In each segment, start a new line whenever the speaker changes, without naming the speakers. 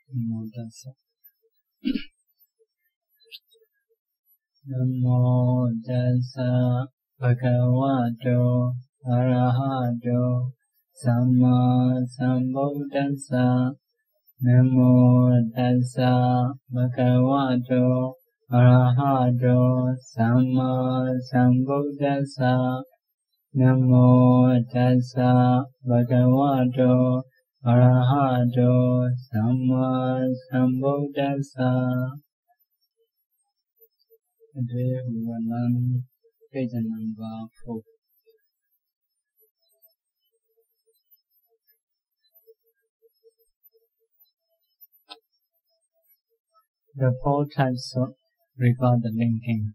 Namo tassa. Namo tassa bhagavato arahato samma sambuddhassa. Namo tassa bhagavato arahato samma sambuddhassa. Namo tassa bhagavato arahato samma sambuddhassa. Today we will learn page number 4. The 4 types of regard linking.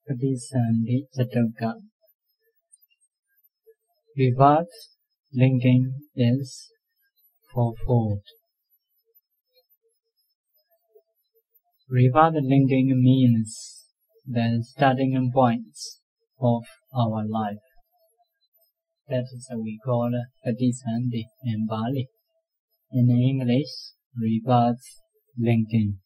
Padisandhi Jataka. Reverse linking is fourfold. Reverse linking means the starting points of our life. That is what we call Padisandhi in Bali. In English, reverse linking.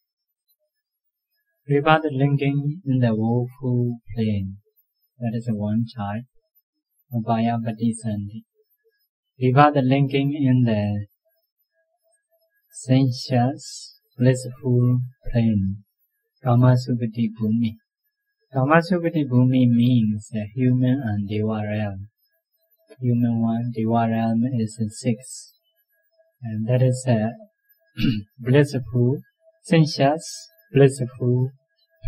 Reverse linking in the woeful plane. That is one type. Via Padisandhi. Reverse linking in the sensuous, blissful plane. Kamasupati Bhumi. Kamasupati Bhumi means human and Deva realm. Human one, Deva realm is 6. And that is blissful, sensuous, blissful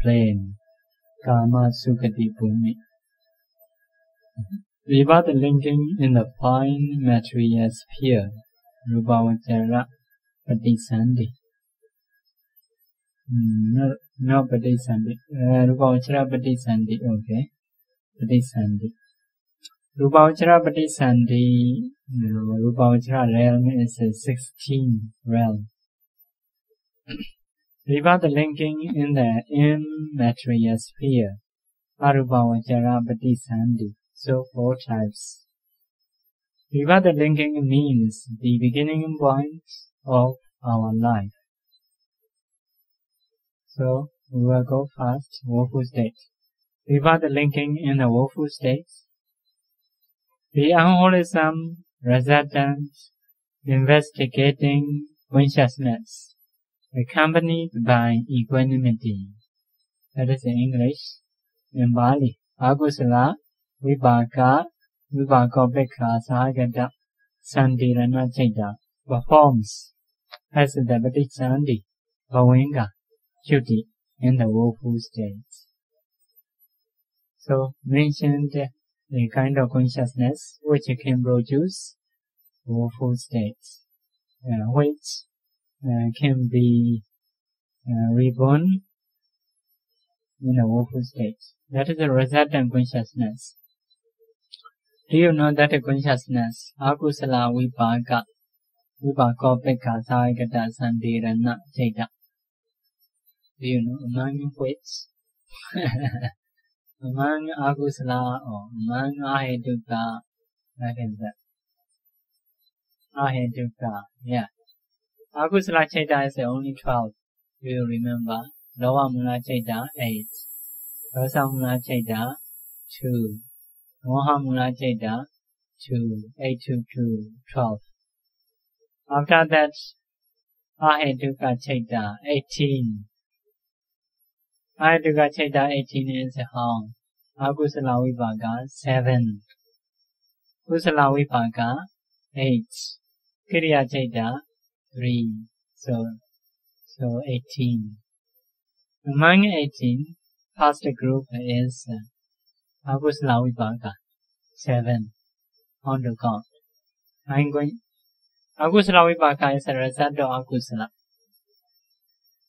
plane. Kamasupati Bhumi. Reverse linking in the fine material sphere, Rupavachara Padisandhi. No Padisandhi. Rupavachara Padisandhi, okay. Padisandhi. Rupavachara Padisandhi, Rupavachara realm is 16 realm. Reverse linking in the immaterial sphere, Arupavachara Padisandhi. So 4 types. Reverse linking means the beginning point of our life. So we will go first, woeful state. Reverse linking in the woeful state. The unwholesome resultant investigating consciousness, accompanied by equanimity. That is in English. In Bali, Agusala Vibhaka Vibhakopekha Sahagata Santirana Chaita performs as the Padisandhi Bhavenga duty in the woeful states. So mentioned a kind of consciousness which can produce woeful states, which can be reborn in a woeful state. That is the resultant consciousness. Do you know that consciousness, Akusala Vibhaka, Vibhakopekha Sahagata Santirana Chaita? Do you know among which? Among Akusala or among Ahetuka, that is that. Ahetuka, yeah. Akusala Chaita is only 12. Do you remember? Lowa Mula Chaita, 8. Rasa Mula Chaita, 2. Moha Mula Chaita, 2. 8 to 2, 12. After that, Ahetuka Chaita, 18. Ahetuka Chaita, 18 is how? Akusala Vibhaka, 7. Kusala Vibhaka, 8. Kiriya Chaita, 3. So 18. Among 18, first group is Akusala Vibhaka, 7. On the count. I'm going. Akusala Vibhaka is a result of Akusala,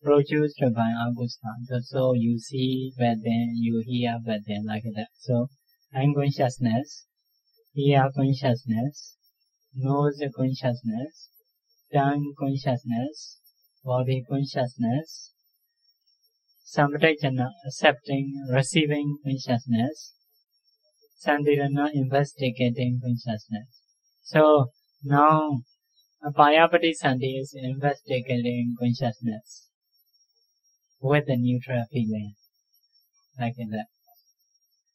produced by Akusala. So you see but then, you hear but then, like that. So eye consciousness, ear consciousness, nose consciousness, tongue consciousness, body consciousness, Sampradayana, accepting, receiving consciousness, Santirana, investigating consciousness. So now Apaya Patisandhi is investigating consciousness with a neutral feeling, like that,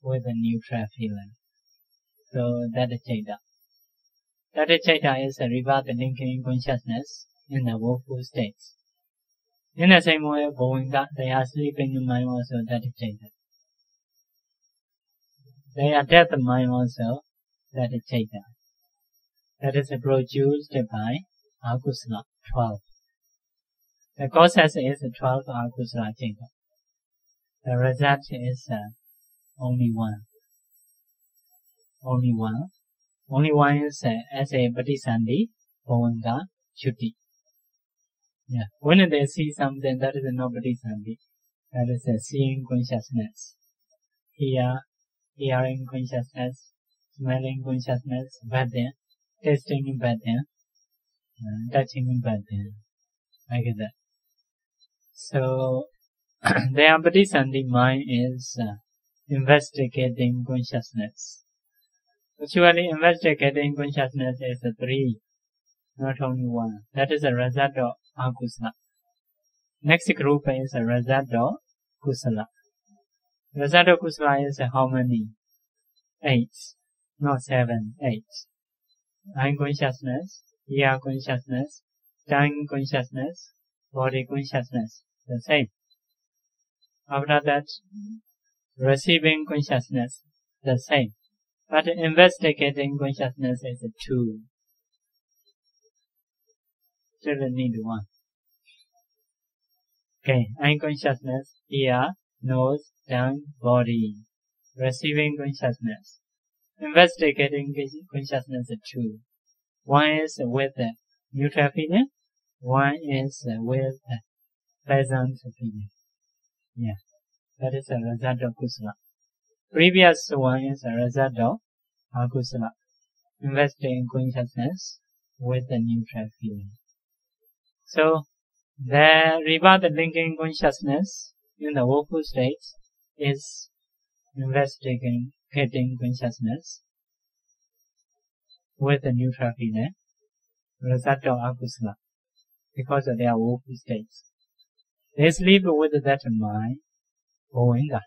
with a neutral feeling. So that is Chaita. That is Chaita is a rebirth linking consciousness in the woeful states. In the same way, Bhovinga, they are sleeping in mind also, that is Chaita. They are dead in mind also, that is Chaita. That is produced by Akusala, 12. The causes is 12 Akusala Chaita. The result is only one. Only one. Only one is as a Patisandhi, Bhovinga, Chutti. Yeah. When they see something, that is no Patisandhi. That is a seeing consciousness. Hearing consciousness, smelling consciousness, bhajan, tasting bhajan, touching bhajan, like that. So, their Patisandhi mind is investigating consciousness. Actually, investigating consciousness is three, not only one. That is a result of Akusala. Next group is a result of Kusala. Result of Kusala is how many? 8, not 7, 8. Eye consciousness, ear consciousness, tongue consciousness, body consciousness, the same. After that, receiving consciousness, the same. But investigating consciousness is 2. Children need 1. Okay, eye consciousness, ear, nose, tongue, body. Receiving consciousness. Investigating consciousness is 2. One is with neutral feeling, one is with pleasant feeling. Yeah, that is a result of Kusala. Previous one is a result of Akusala. Investigating consciousness with a neutral feeling. So, the rebirth linking consciousness in the woeful states is investigating consciousness with a neutral feeling, result of Akusala, because of their woeful states. They sleep with that mind, Bhovinga.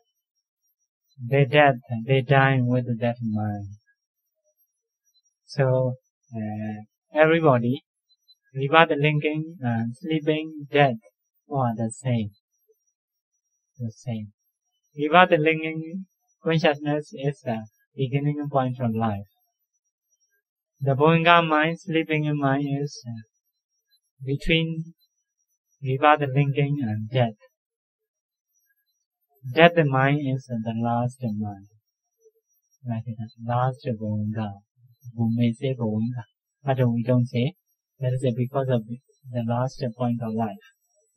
They die with that mind. So, everybody, rebirth linking and sleeping, death are the same. The same. Rebirth linking consciousness is the beginning point of life. The Bhovinga mind, sleeping mind is between rebirth linking and death. Death mind is the last mind. Like that, last Bhovinga. We may say Bhovinga, but we don't say. That is because of the last point of life.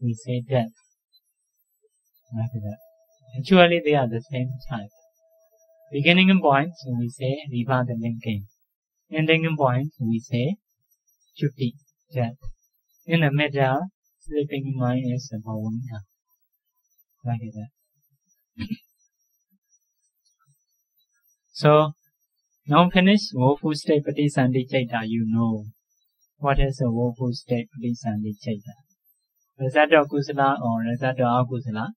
We say death. Like that. Actually, they are the same type. Beginning point, we say rebirth linking. Ending point, we say Chutti, death. In the middle, sleeping mind is Bhovinga. Like that. So, now finish woeful state Patisandhi Chaita, you know. What is a woeful state Patisandhi Chaita? Result of Kusala or result of Akusala?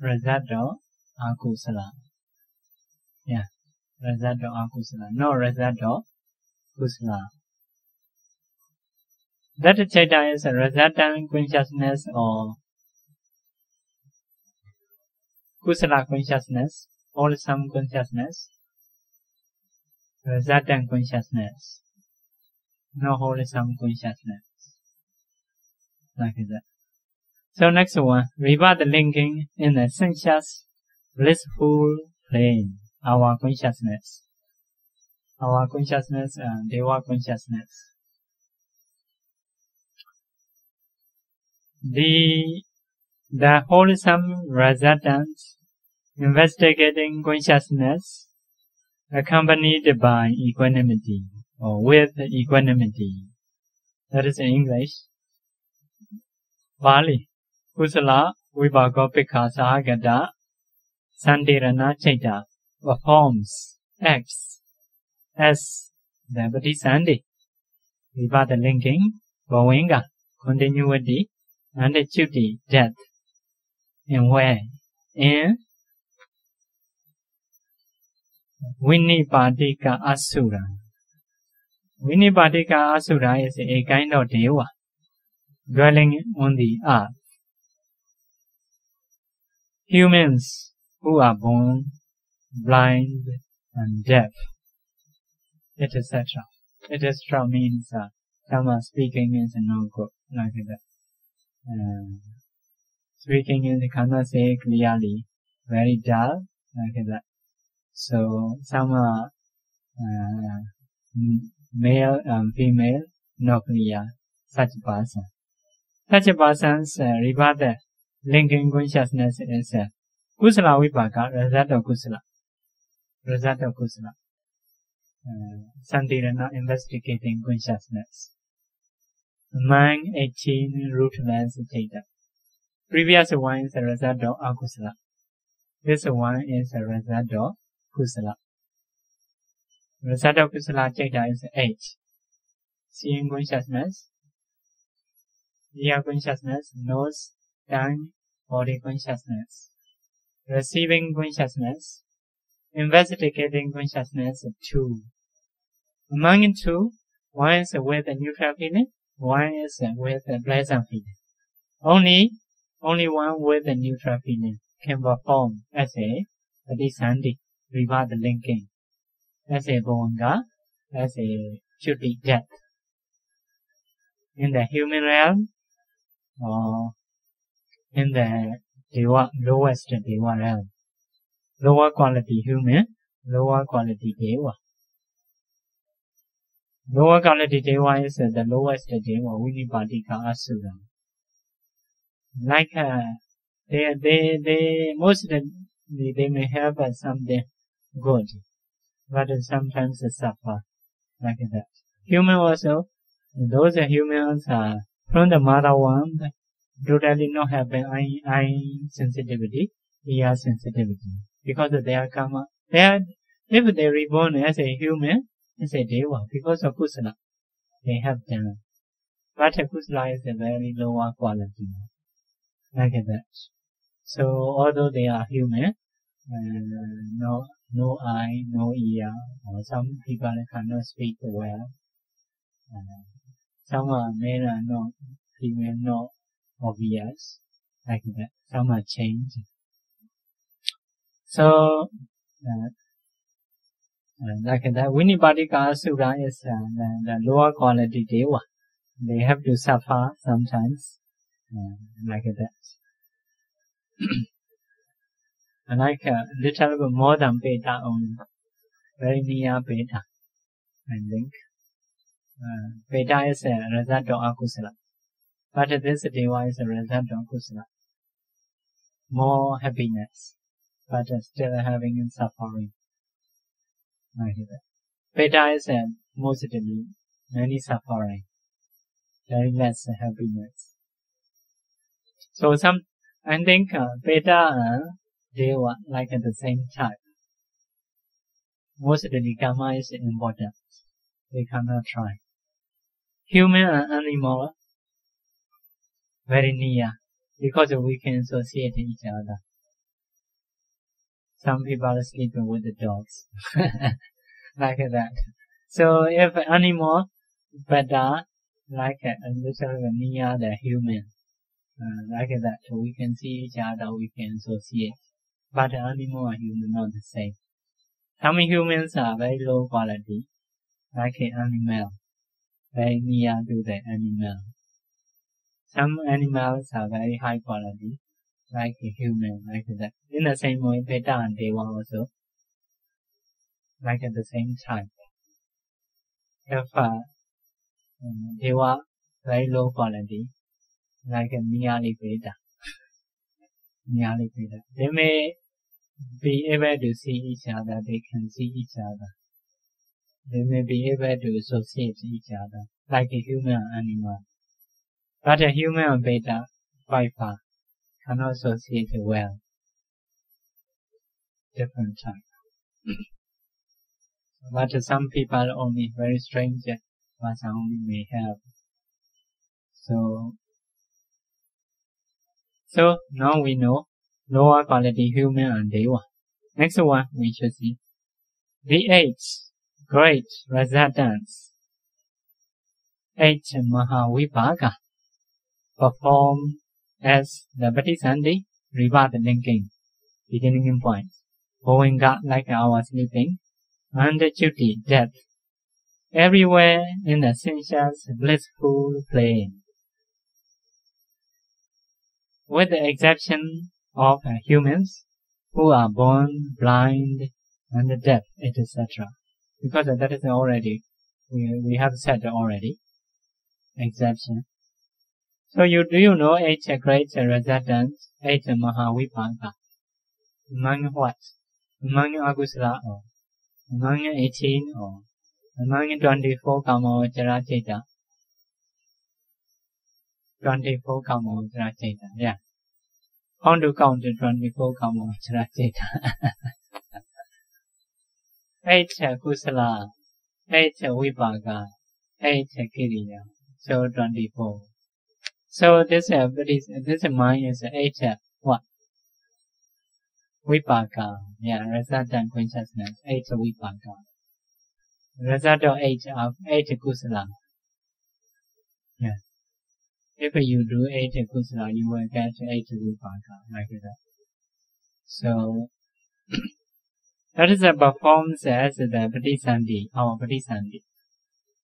Result of Akusala. Yeah, result of Akusala. No result of Kusala. That Chaita is a resultant consciousness or Kusala consciousness, wholesome consciousness, resultant consciousness, no wholesome consciousness. Like that. So next one, rebirth linking in a sensuous, blissful plane, our consciousness. Our consciousness and Deva consciousness. The wholesome resultant investigating consciousness accompanied by equanimity or with equanimity. That is in English. Bali. Kusala Vibhagopika Sahagata Santirana Chaita performs, acts as the Patisandhi. Vibhata linking, Bhavinga, continuity, and duty, death. And where? In Vinipadika Asura. Vinipadika Asura is a kind of deva dwelling on the earth. Humans who are born blind and deaf, etc. Etc. means some speaking is no good, like that. Speaking is cannot say clearly, very dull, like that. So some male and female, no clear, such person. Such a person's rebirth linking consciousness is Kusala Vipaka, result of Kusala. Result of Kusala. Santirana investigating consciousness. Among 18 rootless data. Previous one is a result of Akusala. This one is a result of Kusala. Result of Kusala data is 8. Seeing consciousness, ear consciousness, nose, tongue, body consciousness. Receiving consciousness, investigating consciousness 2. Among 2, one is with a neutral feeling, one is with a pleasant feeling. Only one with a neutral feeling can perform as a Padisandi, reward linking, as a Bhavanga, as a duty death. In the human realm, or in the Deva, lowest Deva realm. Lower quality human, lower quality Deva. Lower quality Deva is the lowest Deva, Vinipadika Asura. Like they mostly they may have something good, but sometimes suffer like that. Human also, those humans are from the mother womb, totally not have eye sensitivity, ear sensitivity, because they are karma. If they reborn as a human, as a deva, because of kusala, they have done. But kusala is a very lower quality, like that. So although they are human, no eye, no ear, or some people cannot speak well. Some are male and no female, no obvious, like that. Some are changed. So like that, Vinipadika Asura is the lower quality deva. They have to suffer sometimes, like that. Like a little bit more than beta only, very near beta, I think. Beta is a result of akusala, but this deva is a result of kusala. More happiness, but still having suffering. Like that. Beta is mostly many suffering, very less happiness. So I think beta and deva like at the same type. Mostly karma is important. We cannot try. Human and animal very near because we can associate each other. Some people are sleeping with the dogs, like that. So if animal better, like a little near the human, like that, we can see each other, we can associate. But animal and human not the same. Some humans are very low quality, like an animal, very near to the animal. Some animals are very high quality, like a human, like that. In the same way, beta and deva also, like at the same time. If deva very low quality, like a nearly beta, they may be able to see each other, they can see each other. They may be able to associate each other, like a human and animal. But a human and beta, quite far, cannot associate well. Different type. But some people only very strange Vasa only may have. So now we know lower quality human and deva. Next one we should see the 8th great residence, 8th Mahavibhaga, performed as the Patisandi rebirth linking, beginning point, going up like our sleeping, and duty, death, everywhere in the sensuous blissful plane. With the exception of humans who are born blind and deaf, etc. Because that is already, we have said already, exception. So do you know 8 great residents, 8 Mahavibhaga? Among what? Among Agusala or among 18 or among 24 Kamavachara Cheta? 24 Kamavachara Cheta, yeah. How to count 24 Kamavachara Cheta? 8 Kusala, 8 Vibhaga, 8 Kiriya, so 24. So this mind is 8 what? Vibhaga, yeah, resident consciousness, 8 Vibhaga. Result of 8 Kusala. Yeah. If you do 8 Kusala, you will get 8 Vibhaga, like that. So, that is performed as the Patisandi, our Patisandi,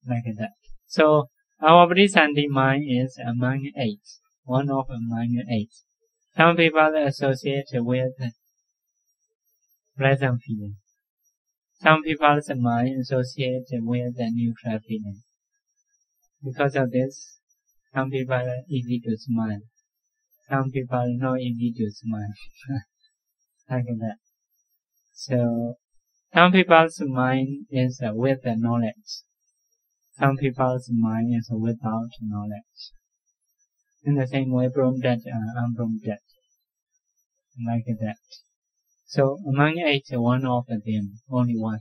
like that. So, our Patisandi mind is among 8, one of among 8. Some people associate with pleasant feeling. Some people's mind associate with the neutral feeling. Because of this, some people are easy to smile. Some people are not easy to smile. Like that. So, some people's mind is with the knowledge. Some people's mind is without knowledge. In the same way, from that and from that. Like that. So, among 8, one of them, only one.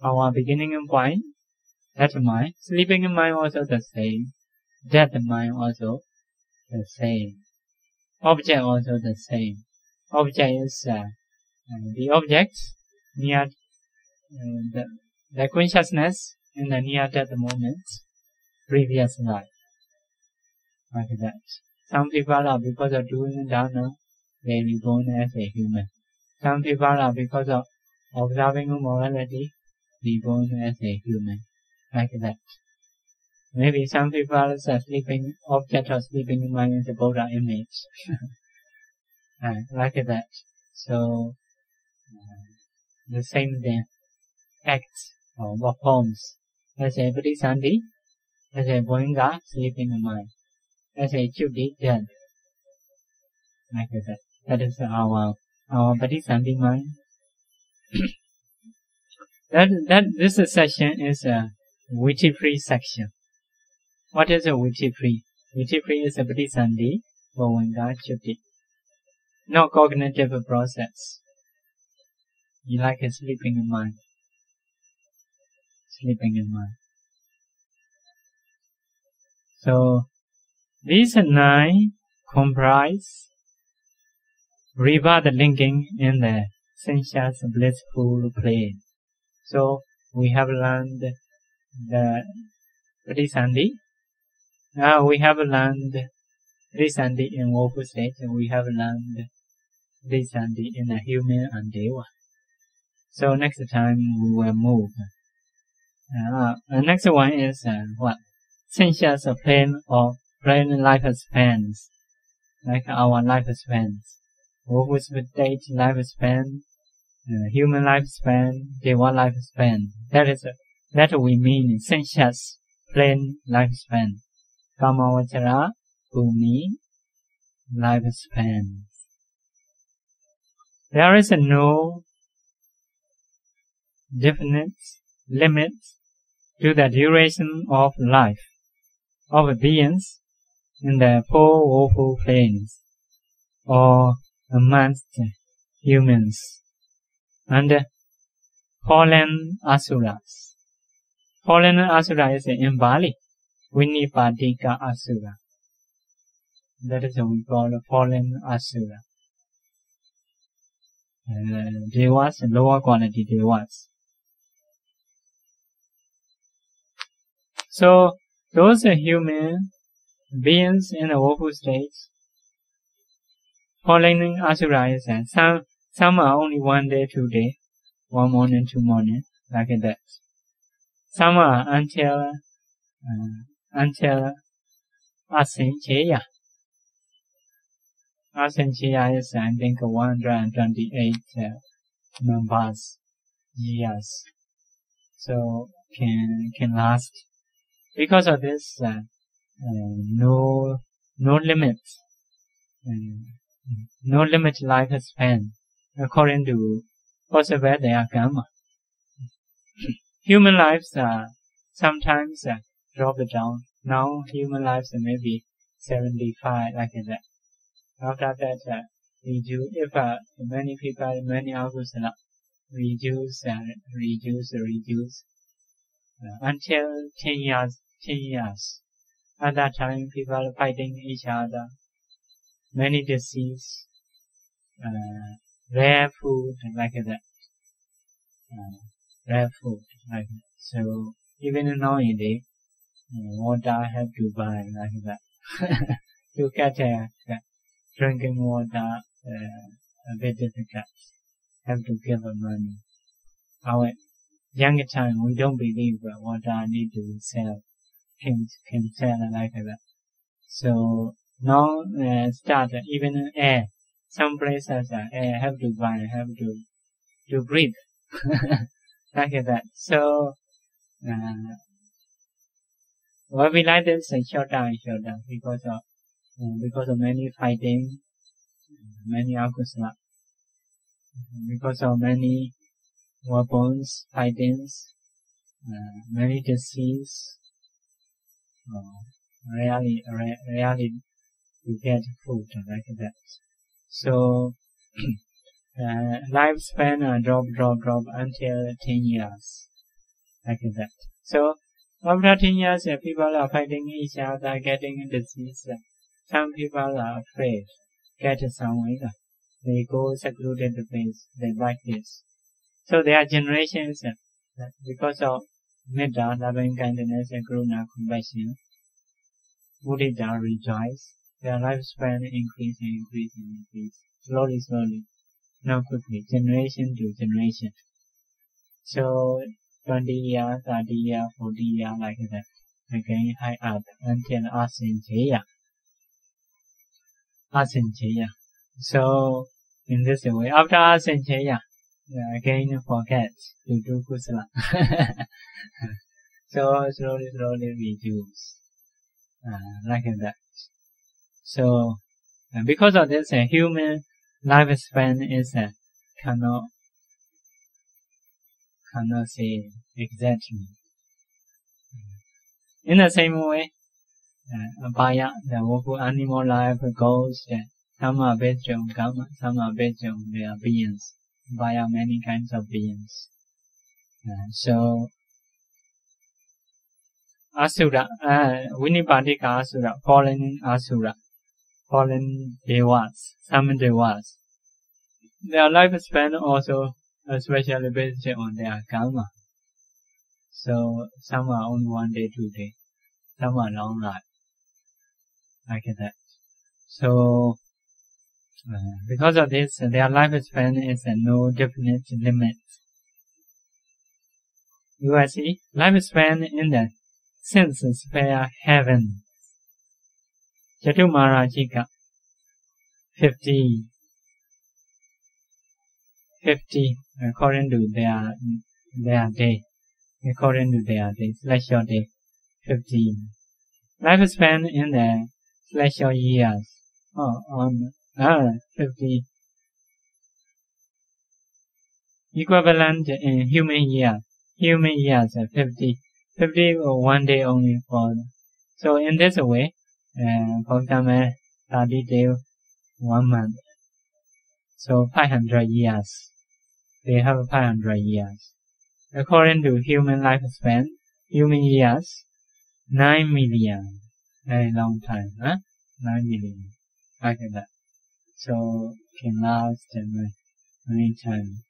Our beginning point, that mind, sleeping mind also the same, that mind also the same, object also the same. Object is the object near the consciousness in the near death moment, previous life, like that. Some people are because of doing dana, they reborn as a human. Some people are because of observing morality, reborn as a human, like that. Maybe some people are sleeping, object of sleeping mind is a Buddha image, like that. So, the same thing, acts or performs as a Patisandi, as a Boinga, sleeping mind, as a duty, death, like that. That is our Patisandi mind. This section is a Viti-free section. What is a Viti-free? Viti-free is a Patisandi, Boinga, duty. No cognitive process. You like a sleeping in mind. Sleeping in mind. So, these 9 comprise rebirth linking in the sensuous blissful plane. So, we have learned the Patisandi. Now we have learned Patisandi in woeful state, and we have learned Patisandi in the human and deva. So next time we will move. The next one is what? Sensuous plane or plane lifespans, like our lifespans. Woeful state lifespan, human lifespan, deva lifespan. That we mean sensuous plane lifespan. Kamavachara Bhumi lifespan. There is no definite limit to the duration of life of beings in the 4 woeful planes or amongst humans and fallen asuras. Fallen Asura is in Bali, Vinipadika Asura. That is what we call a fallen Asura. Devas, lower quality Devas. So, those are human beings in the woeful states. Fallen Asura is some are only 1 day, 2 day, 1 morning, 2 morning, like that. Some are until Ashin Janakābhivaṃsa. Ashin Janakābhivaṃsa is, I think, 128 numbers, years. So, can last. Because of this, no limit. No limit lifespan, according to possible their karma. Human lives sometimes drop down. Now human lives may be 75, like that. After that, if many people, many akusala, reduce until 10 years. At that time, people are fighting each other. Many disease, rare food, like that. Rare food, like that. So, even nowadays, water have to buy, like that. To get drinking water, a bit difficult. Have to give money. Our younger time, we don't believe water need to sell, can sell like that. So, now start even air. Some places air have to buy, have to breathe, like that. So what we like is short down because of many fighting, many akusala, because of many weapons, fightings, many disease. Rarely to get food like that. So lifespan drop until 10 years, like that. So after 10 years, people are fighting each other, getting disease. Some people are afraid, get somewhere. They go secluded place, they like this. So their generations, because of Metta, loving kindness, and Karuna, compassion, Buddha rejoice. Their lifespan increase. Slowly, not quickly, generation to generation. So 20 years, 30 years, 40 years, like that. Again, high up until Ashin Janakābhivaṃsa. So in this way, after Ashin Janakābhivaṃsa, again forget to do kusala. So slowly reduce, like that. So because of this, human lifespan is cannot say exactly. In the same way, Abhaya, the woeful animal life goes. Some are based on karma, some are based on their beings. Abhaya, many kinds of beings. So Asura, Vinipadika Asura, fallen Devas, some Devas. Their lifespan also especially based on their karma. So some are only 1 day, 2 day, some are long life, like that. So because of this, their lifespan is no definite limit. You will see lifespan in the sense sphere heaven. Chaturmarajika 50 according to their day. According to their day, celestial day, 50. Lifespan in the celestial years, 50. Equivalent in human years, 50. 50 or 1 day only for. So in this way, for example, 30 days, 1 month. So 500 years. They have 500 years. According to human lifespan, human years, 9 million. Very long time, huh? 9 million. Like that. So, can last many times.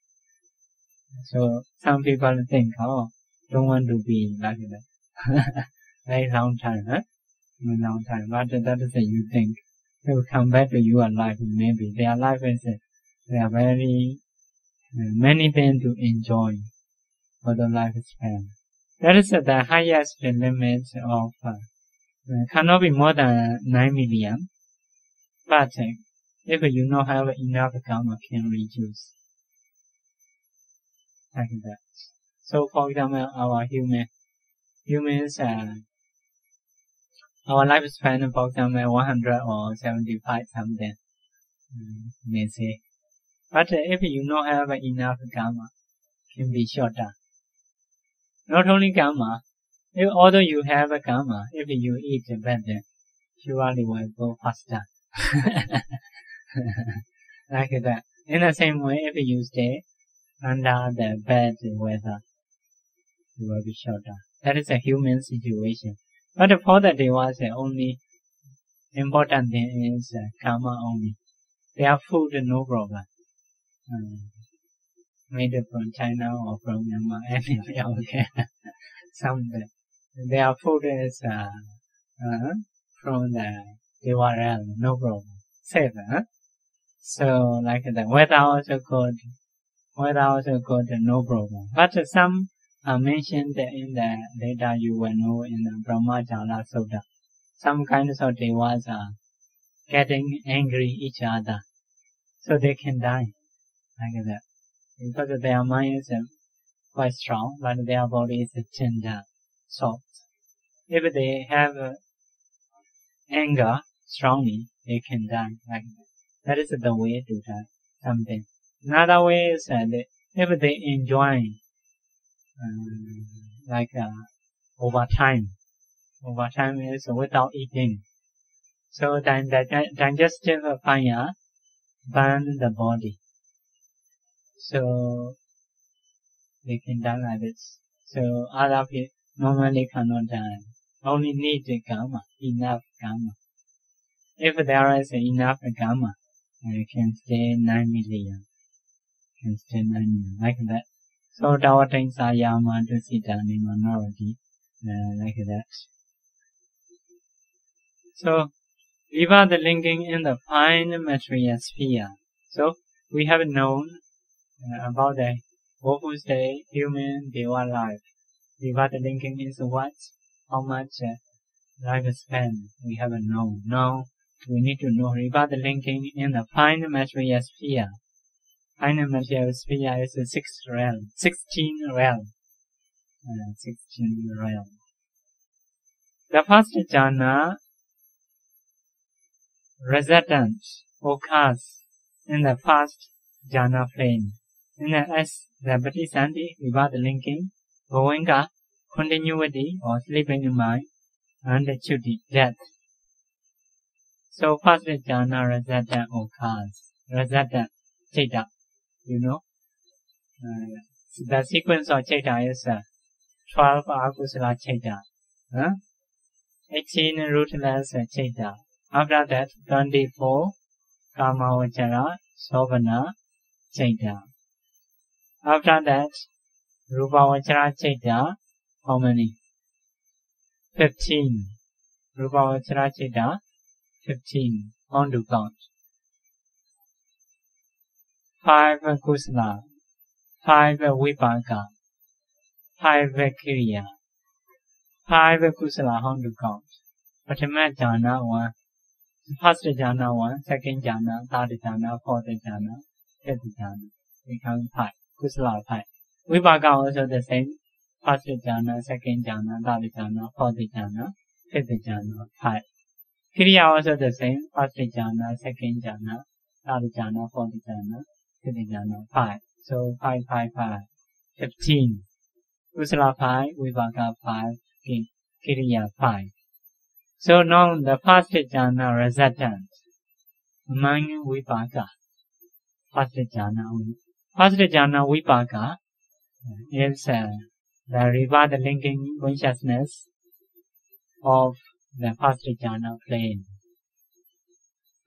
So, some people think, oh, don't want to be like that. Very long time, huh? Very long time. But that is you think. They will come back to your life, maybe. Their life is, they are very, many things to enjoy for the lifespan. That is the highest limit of, cannot be more than 9 million. But if you don't have enough karma, can reduce. Like that. So, for example, our humans, our lifespan, for example, 100 or 75 something, may say. But if you don't have enough karma, can be shorter. Not only karma, although you have a karma, if you eat better, surely will go faster. Like that. In the same way, if you stay under the bad weather, it will be shorter. That is a human situation. But for the devas, the only important thing is karma only. Their food, no problem. Made from China or from Myanmar, anywhere, okay. Something. Their food is from the deva realm, no problem. Safe, huh? So, like the weather also good. Weather also good, no problem. But some are mentioned in the data you will know in the Brahmajala Sutta. Some kinds of devas are getting angry each other. So they can die. Like that. Because their mind is quite strong, but their body is tender, soft. If they have anger strongly, they can die like that. That is the way to die something. Another way is if they enjoy over time is without eating. So then the digestive fire burn the body. So they can die like this. So other people normally cannot die. Only need the karma, enough karma. If there is enough karma, you can stay 9 million. Can stay 9 million, like that. So our things are yama to sit down in minority, like that. So we are the linking in the fine material sphere. So we have known about the woeful state, human, deva life. Vivada linking is what? How much lifespan we have known. Now we need to know Vivada linking in the fine material sphere. Fine material sphere is 16 realm. 16 realm. The first jhana resident occurs in the first jhana plane. As the Patisanti, Vivada linking, Goenka, continuity or sleeping in mind, and Chuti, death. So first jhana resident occurs. Resident, Cheta, you know. The sequence of Cheta is 12 Akusala Cheta. 18 rootless Cheta. After that, 24 Kamavachara, Sovana, Cheta. After that, Rupavachara Cheta, how many? 15. Rupavachara Cheta, 15. On to count. 5 Kusala, 5 Vipaka, 5 Kriya. 5 Kusala, on to count. Prathama jhana 1. First jhana 1, second jhana, third jhana, fourth jhana, fifth jhana. Become 5. Kusala 5. Vipaka also the same. First jhana, second jhana, third jhana, fourth jhana, fifth jhana, 5. Kriya also the same. First jhana, second jhana, third jhana, fourth jhana, fifth jhana, 5. So 5, 5, 5. 15. Kusala 5, Vipaka 5, Kriya 5. So now the first jhana resident among Vipaka. First jhana Vipaka is the rebirth linking consciousness of the first jhana plane.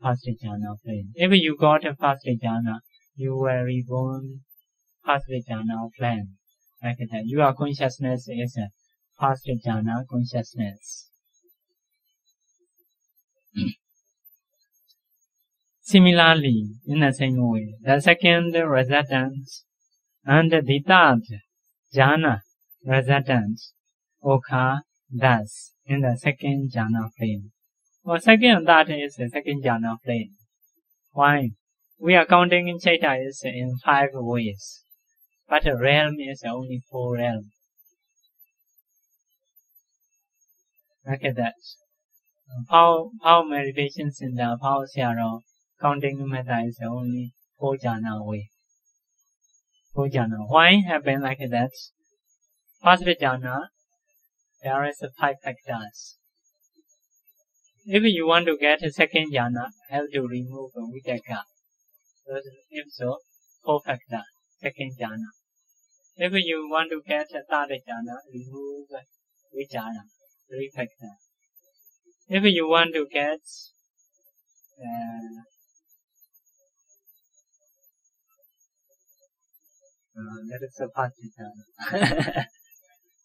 First jhana plane. If you got a first jhana, you were reborn first jhana plane. Like that. Your consciousness is a first jhana consciousness. Similarly, in the same way, the second resultant and the third jhana resultant occur thus in the second jhana plane. Well, second, that is the second jhana plane. Why? We are counting in Chaita is in 5 ways, but the realm is only 4 realms. Look at that. Power meditation center, power zero, counting method is only 4 jhana way. 4 jhana. Why happen like that? First jhana, there is 5 factors. If you want to get a second jhana, have to remove vitaka. If so, 4 factor, second jhana. If you want to get a third jhana, remove vichara, 3 factor. If you want to get that is the first jhana.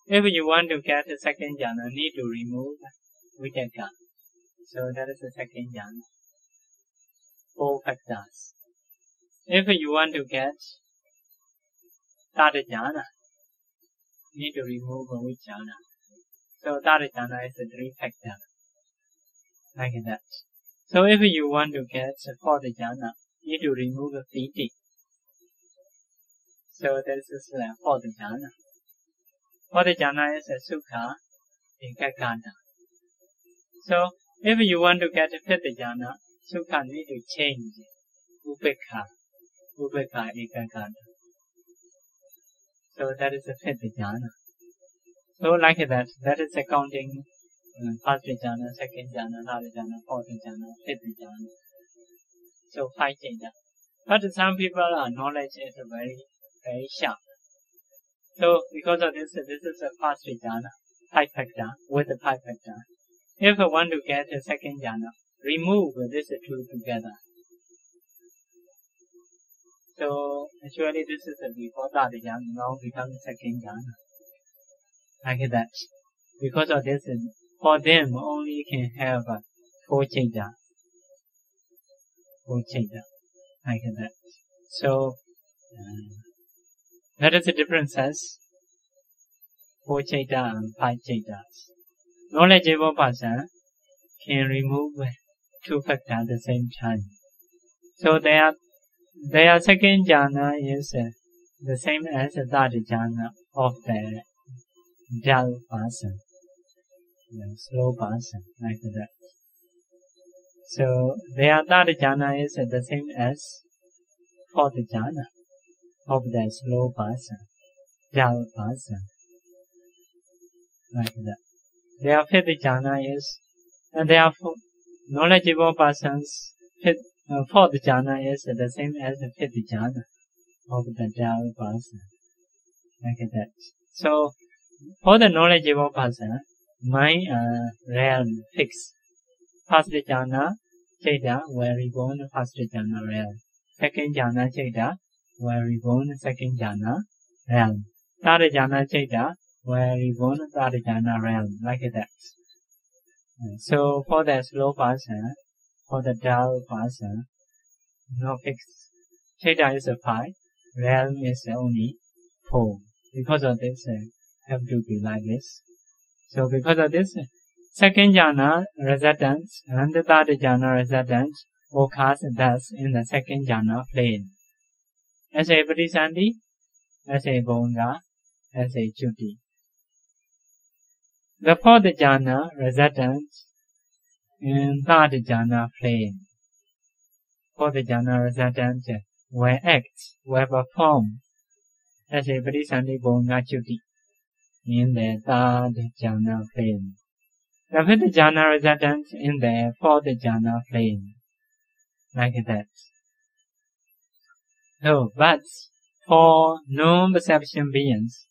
If you want to get a second jhana, need to remove vitaka. So that is the second jhana. 4 factors. If you want to get third jhana, need to remove vichara. So third jhana is 3 factors. Like that. So if you want to get fourth jhana, need to remove piti. So this is the fourth jhana. Fourth jhana is sukha ekakata. So if you want to get fifth jhana, sukha need to change upekha ekakata. So that is the fifth jhana. So like that, that is accounting first jhana, second jhana, third jhana, fourth jhana, fifth jhana. So 5 jhana. But some people knowledge is very sharp. So because of this, this is the first jhana, 5 factor with the 5 factor. If I want to get a second jhana, remove these 2 together. So actually this is before third jhana, now becomes second jhana. Like that. Because of this, for them only can have 4 chaita. 4 chaita. Like that. So that is the differences. 4 chaita and 5 chaitas. Knowledgeable person can remove 2 factors at the same time. So their second jhana is the same as the third jhana of the dull person, the slow person, like that. So their third jhana is the same as fourth jhana of the slow person, dull person, like that. Their fifth jhana is, and their knowledgeable person's fourth jhana is the same as the fifth jhana of the dull person, like that. So for the knowledgeable person, mind realm fixed. First jhana chaita were reborn first jhana realm. Second jhana chaita were reborn second jhana realm. Third jhana chaita were reborn third jhana realm, like that. So for the slow person, for the dull person, no fixed. Chaita is 5, realm is only 4. Because of this, have to be like this. So because of this, second jhana resultant and the third jhana resultant occurs thus in the second jhana plane. As a Padisanti, as a Bonga, as a Chuti. The fourth jhana resultant in third jhana plane. Fourth jhana resultant will act, will perform as a Padisanti Bonga Chuti in the third jhana plane. The fifth jhana resultant in the fourth jhana plane, like that. So, but for non-perception beings,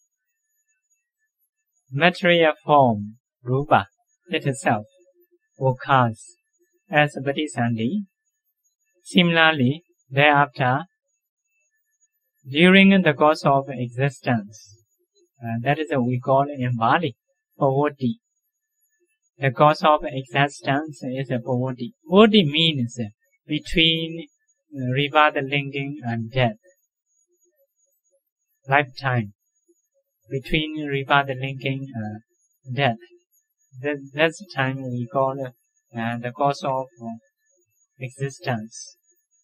material form, rupa, itself, occurs as Patisandhi. Similarly, thereafter, during the course of existence, that is what we call in Bali, pavoti. The cause of existence is a pavoti. Pavoti means between rebirth, linking and death. Lifetime. Between rebirth, linking and death. That's the time we call the cause of existence.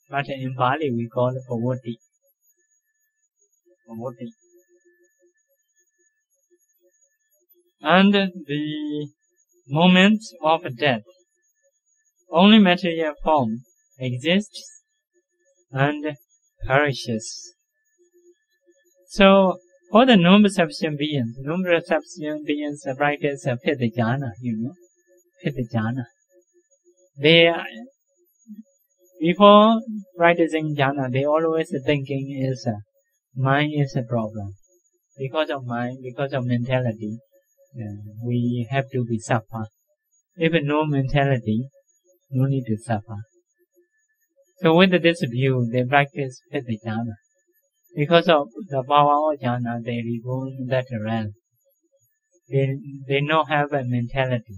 But in Bali we call it pavoti. Pavoti. And the moment of death, only material form exists and perishes. So, for the non-perception beings practice Abhidhamma, Abhidhamma. They, before practicing jhana, they always thinking is mind is a problem. Because of mind, because of mentality, we have to be suffer. If no mentality, no need to suffer. So with this view, they practice Abhidhamma. Because of the power of jhana, they reborn that realm. They don't have a mentality.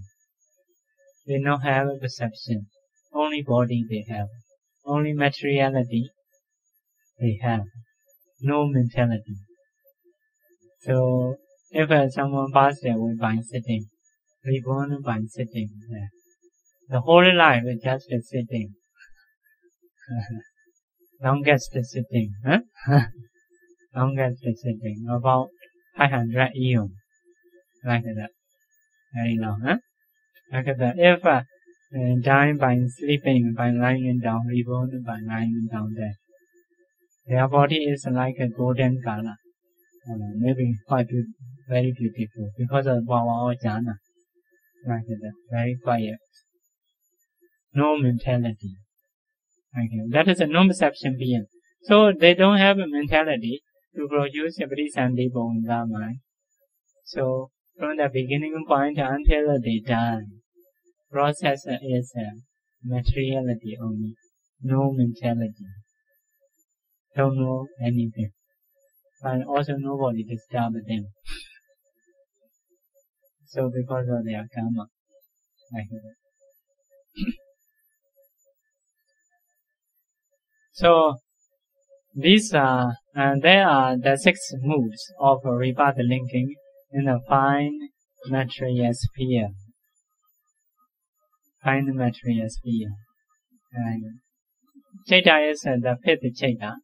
They don't have a perception. Only body they have. Only materiality they have. No mentality. So, if someone passes away by sitting, reborn by sitting, the whole life is just sitting. Longest sitting, longest sitting, about 500 eons, like that. Very long, Like that. If dying by sleeping, by lying down, reborn by lying down there. Their body is like a golden color. Maybe quite very beautiful because of power of jhana. Like that. Very quiet. No mentality. Okay. That is a non-perception being. So they don't have a mentality to produce a Patisandhi in their mind. So from the beginning point until they die, process is materiality only. No mentality. Don't know anything. But also nobody disturb them. So because of their karma. Like that. So these are, there are the 6 moves of rebirth linking in the fine material sphere. Fine material sphere. And Chaita is the 5th Chaita.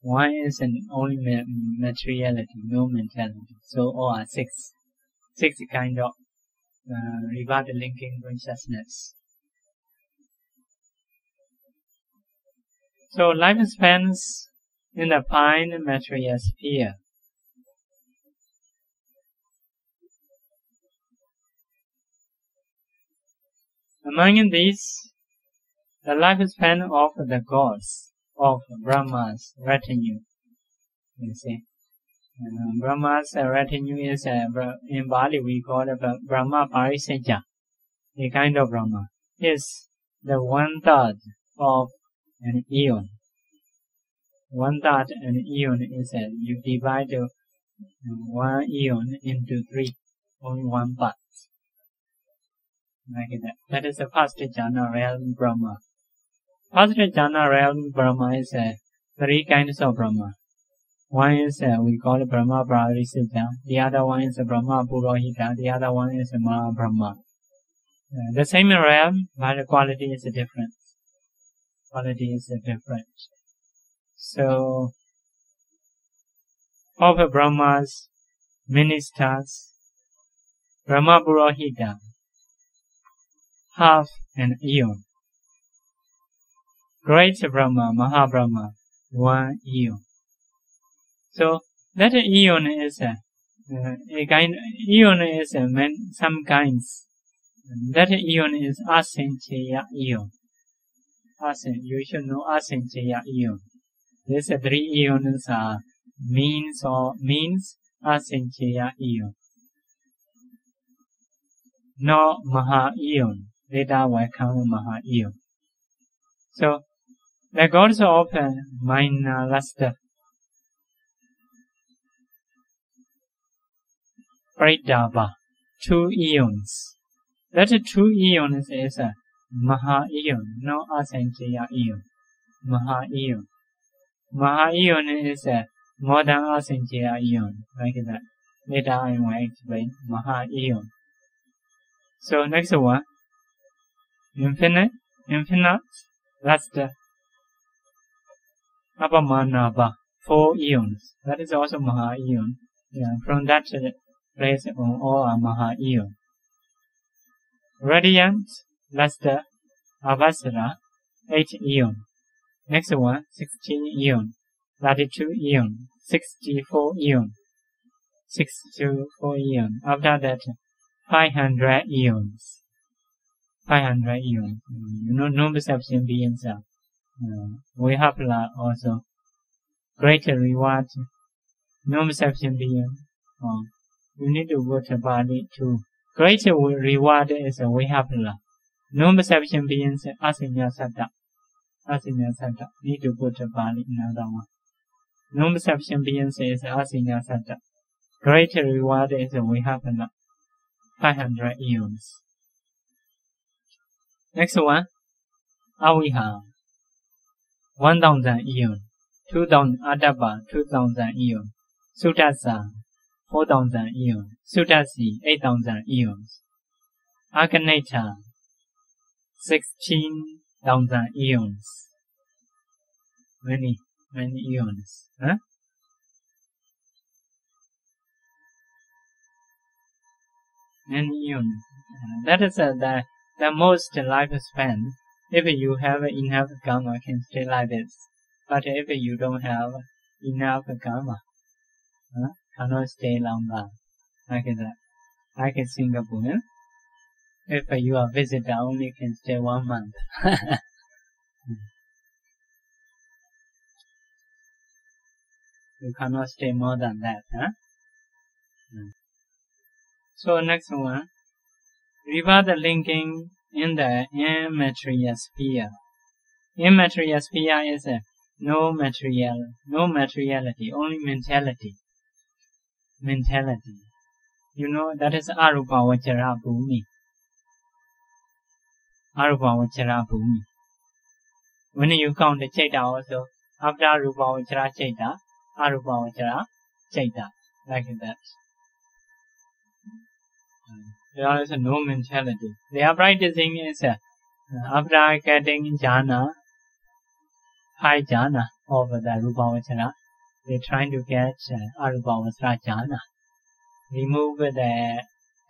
One is only materiality, no mentality. So all are 6 kind of rebirth linking consciousness. So lifespans in the fine material sphere. Among these, the lifespan of the gods, of Brahma's retinue. You see, Brahma's retinue is in Bali we call it Brahma Parisaja. A kind of Brahma is the 1/3 of an eon. 1/3 an eon is you divide 1 eon into 3, only 1 part. Like that. That is the first jhana realm Brahma. First jhana realm Brahma is 3 kinds of Brahma. One is we call it Brahma Parisija. The other one is Brahma Purohita. The other one is Maha Brahma. The same realm, but the quality is different. Quality is different. So, of Brahma's ministers, Brahma Purohita, half an eon. Great Brahma, Maha Brahma, 1 eon. So that eon is eon is some kinds. That eon is Asanchaya eon. You should know Asanchaya eon. These 3 eons are means Asanchaya eon. not Maha Eon. Later will come Maha Eon. So the gods of minor luster, Pradava, 2 eons. That 2 eons is a Maha Eon, not Asankhya Eon. Maha Eon. Maha Eon is a modern Asankhya Eon, like that. Later I will explain Maha Eon. So next one, infinite luster, Apamanava, 4 eons. That is also Maha Eon. Yeah, from that place on all are Maha Eon. Radiant luster, Avasara, 8 eon. Next one, 16 eon. 32 eon. 64 eon. 64 eon. After that, 500 eons. 500 eons. No perception beings are. We have also great reward. No perception being. You need to go to Bali too. Great reward is we have no perception beings. Asinya Satta. Asinya Satta. Need to go to Bali another one. No perception beings is Asinya Satta. Great reward is we have 500 eons. Next one, Aviha, 1000 eon. 2000 Adaba, 2000 eon. Sutasa, 4000 eon. Sutasi, 8000 eons. Akaneta, 16,000 eons. Many eons. Huh? Many eons. That is the most lifespan. If you have enough karma, can stay like this. But if you don't have enough karma, cannot stay longer. Like that. Like in Singapore. If you are visitor, only can stay 1 month. You cannot stay more than that. So next one. Reward linking in the immaterial sphere. Immaterial sphere is no materiality, only mentality. Mentality. You know, that is Arupa Vachara Bhumi. Arupa Vachara Bhumi. When you count the Chaita also, after Arupa Vachara Chaita, Arupa Vachara Chaita. Like that. There is no mentality. They are practicing is after getting jhana, high jhana of the Rupa Vachara, they trying to get Arupa Vachara jhana. Remove the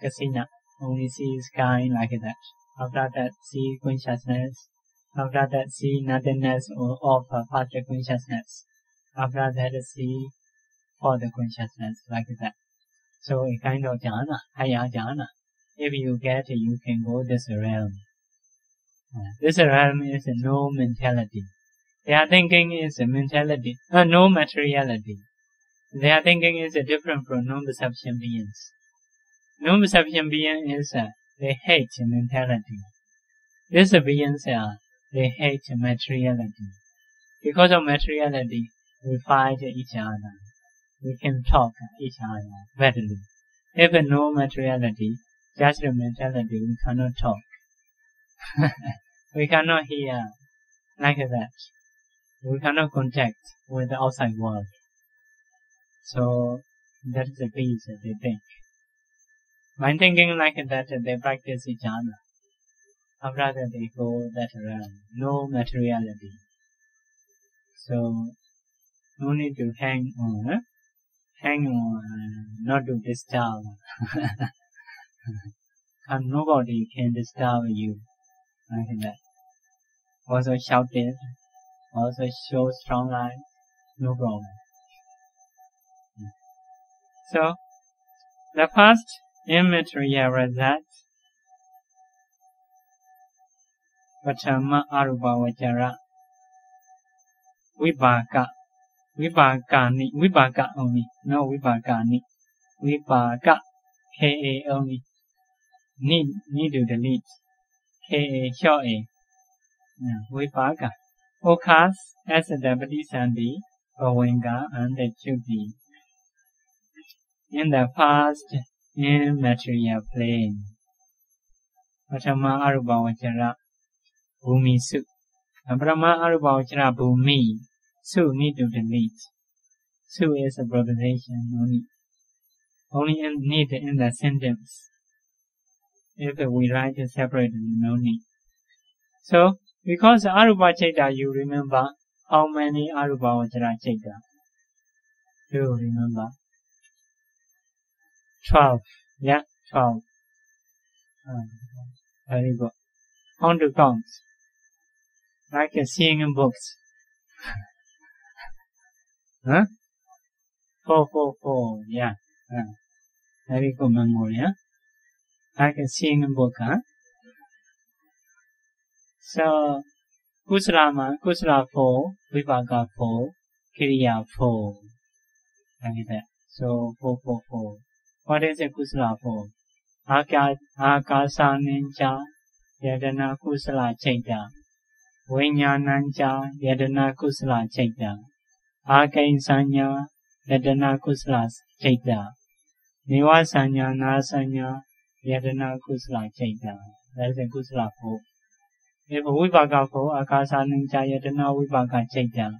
kasina, only see sky like that. After that, see consciousness. After that, see nothingness of past consciousness. After that, see for the consciousness like that. So a kind of jhana, higher jhana. If you get, you can go this realm. This realm is no mentality. Their thinking is mentality, no materiality. Their thinking is different from non-perception beings. Non-perception being is they hate mentality. These beings they hate materiality. Because of materiality, we fight each other. We can talk each other badly. If no materiality, just the mentality, we cannot talk. We cannot hear like that. We cannot contact with the outside world. So that is the peace they think. By thinking like that, they practice each other. After that, they go that realm. No materiality. So no need to hang on, not to disturb. And nobody can disturb you like that. Also shout it, also show strong eyes, no problem. So the first immaterial result, Vachama Arupa Vachara, Vibhaka only, no Vibhakani, Vibhaka, K-A only. need to delete. K-A, short A. Vipaka. Occurs as the Pradisandhi, Bhavinga, and the Chuti in the past immaterial plane. Pratama Arubhavachara Bhumi Su. Brahma Arubhavachara Bhumi Su need to delete. Su is a preposition only need in the sentence. If we write it separately, no need. So, because Arupa Chaita, you remember how many Arubhavachara Chaita? You remember? 12. Yeah, 12. Very good. How to count? Like seeing in books. Huh? 4, 4, 4. Yeah. Very good memory. Yeah? Like seeing in book. Huh? So, Kusala 4, Vipaka 4, Kiriya 4. Like that. So, 4, 4, 4. What is a Kusala 4? Akasa Ninja Yadana Kusala Chaita. Vinyananja Yadana Kusala Chaita. Akainsanya Yadana Kusala Chaita. Nivasanya Nasanya Yadana Kusala Chaita. That is a Kusala 4. If Vipaka 4, Akasa Ninja Yadana Vipaka Chaita.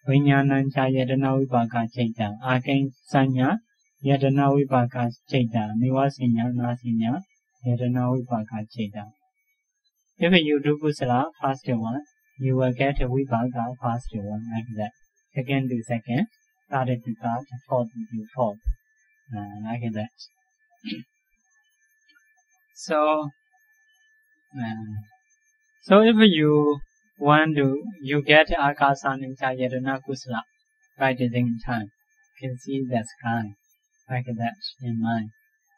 Vinyananja Yadana Vipaka Chaita. Akainsanya Yadana Vipaka Chaita. Nivasanya Nasanya Yadana Vipaka Chaita. If you do Kusala, first one, you will get a Vipaka, first one, like that. Second to second, third to third, fourth to fourth, like that. So if you want to, you get Akasa Ninja Yadana Kusala, right at the same time. You can see the sky, like that, in mind.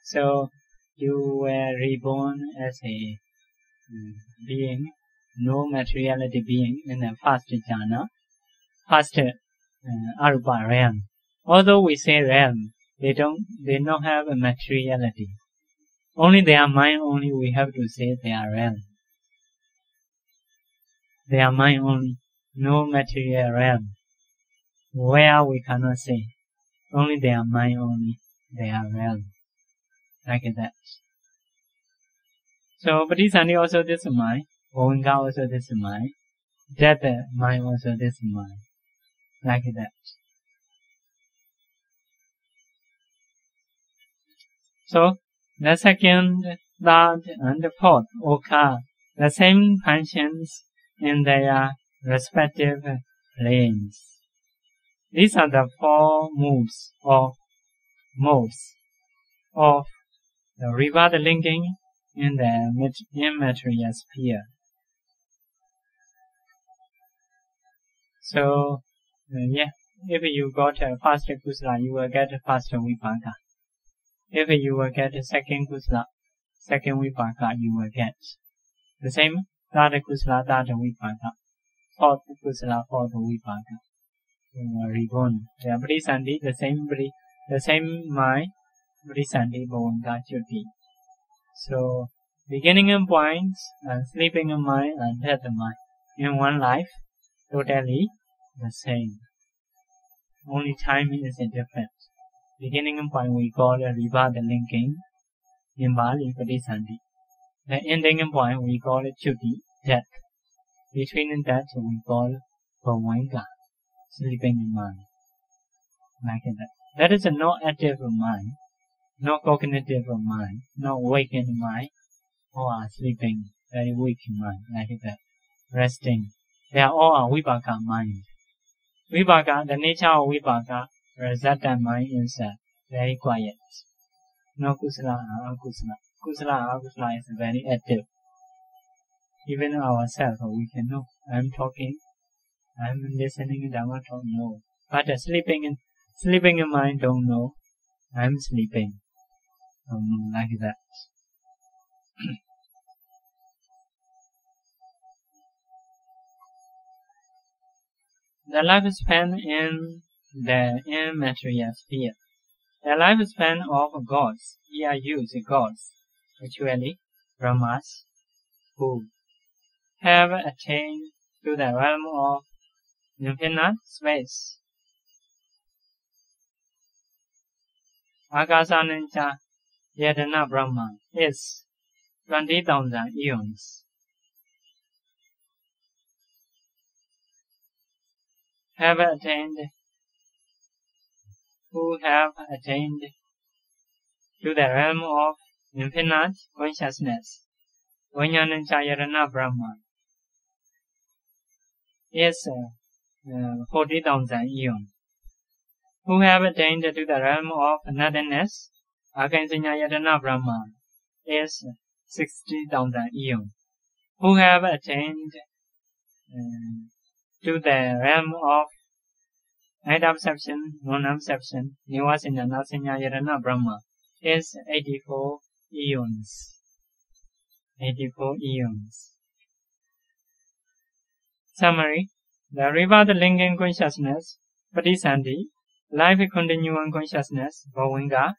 So, you were reborn as a being, no materiality being in the first jhana, first Arupa realm. Although we say realm, they don't have a materiality. Only their mind only we have to say they are realm. Their mind only, no material realm. Where we cannot say. Only their mind only, they are realm. Like that. So, Pradisandhi also this mind. Bhavinga also this mind. Death mind also this mind. Like that. So, the second, third, and the fourth occur the same functions in their respective planes. These are the four modes of the reward linking in the immaterial sphere. So, if you got a first Kusala, you will get a first Vipaka. If you will get a second Kusala, second Vipaka, you will get the same third Kusala, third Vipaka. Fourth Kusala, fourth Vipaka. Reborn. The Pradisandhi, the same mind, Pradisandhi, Bhavinga, Chuti. So, beginning and points, and sleeping in mind, and death in mind. In one life, totally the same. Only time is different. Beginning and point we call a reward linking. In Bali, Pradisandhi. The ending and point we call it Chuti, death. Between that we call Bhavinga, sleeping in mind. Like that. That is a no active mind, no cognitive mind, no awakened mind, or sleeping, very weak mind, like that. Resting. They are all Vipaka mind. Vipaka, the nature of Vipaka, resultant mind is very quiet. No Kusala or Akusala. Kusala or Akusala is very active. Even ourselves, we can know. I'm talking, I'm listening, Dhamma talk, no. But sleeping in mind, don't know. I'm sleeping. Like that. The lifespan in the immaterial sphere. The lifespan of gods, here use gods, actually Brahmas, who have attained to the realm of infinite space. Akasanancha Yadana Brahma is 20,000 eons. Who have attained to the realm of infinite consciousness. Vajnanancha Yadana Brahma is 40,000 eons. Who have attained to the realm of nothingness. Akansanya Yadana Brahma is 60,000 eons. Who have attained to the realm of night-perception, non-perception, Nivasana Nasanya Yadana Brahma is 84 eons. 84 eons. Summary: the rebirth linking consciousness, Patisandhi, life continuum consciousness, Bhavinga,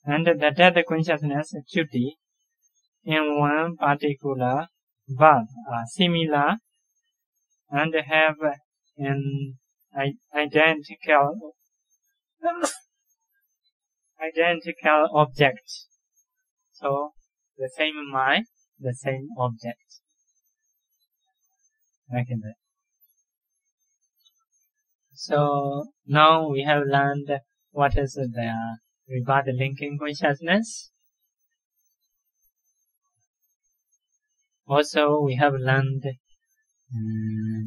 and the death consciousness, Chuti, in one particular birth are similar and have an identical object. So the same mind, the same object. Like that. So now we have learned what is the rebirth linking consciousness. Also we have learned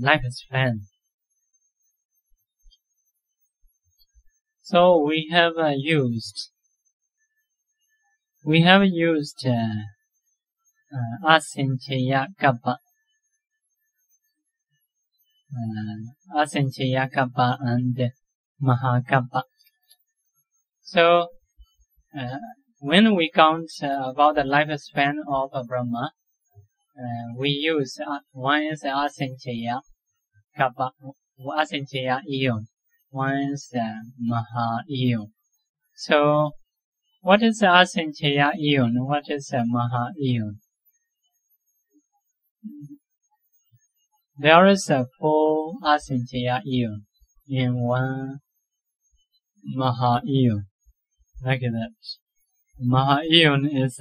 lifespan. So we have used Asinchaya Kappa, and Mahakappa. So when we count about the lifespan of a Brahma, we use one is Asinchaya Kappa, Asinchaya Eon, one is Maha Eon. So what is Asinchaya Eon? What is Maha Eon? There is 4 Asinchaya Eon in one Maha Eon, like that. Maha Eon is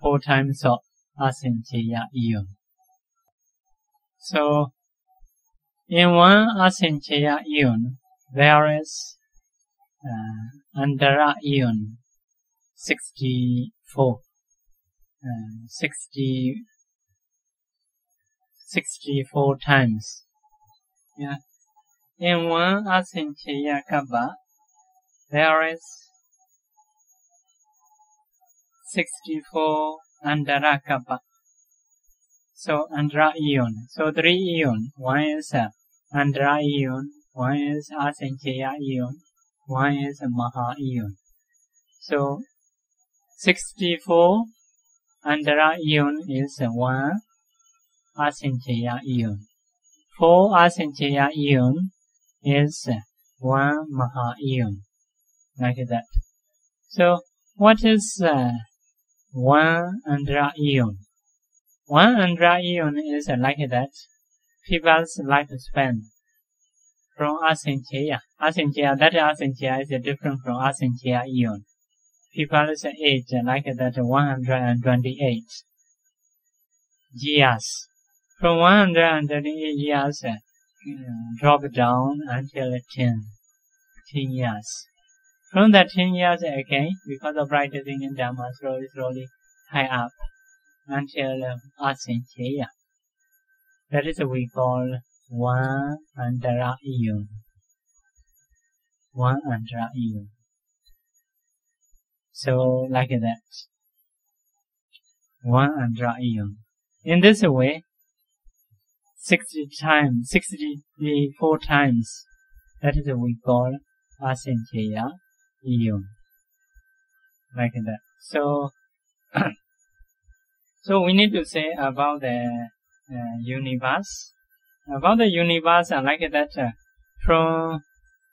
4 times of Asinchaya Eon. So in one Asinchaya Eon, there is Andara Eon, 64 times. Yeah. In one Asinchaya Kappa, there is 64 Andara Kappa. So Andara Eon. So 3 Eon. One is Andara Eon, one is Asinchaya Eon, one is Maha Eon. So 64 Andara Eon is 1 Asinchaya Eon. 4 Asinchaya Eon is 1 Maha Eon. Like that. So what is 1 Andara Eon? 1 Andara Eon is like that. People's lifespan from Asinchaya. That Asinchaya is different from Asinchaya Eon. People's age like that 128 years. From 128 years drop down until 10 years. From that 10 years again, because of practicing in Dhamma, slowly high up until Asinchaya. That is we call 1 Andara Eon. 1 Andara Eon. So like that. 1 Andara Eon. In this way, 64 times. That is we call Asinchaya Eon. Like that. So, so we need to say about the universe. About the universe, like that, from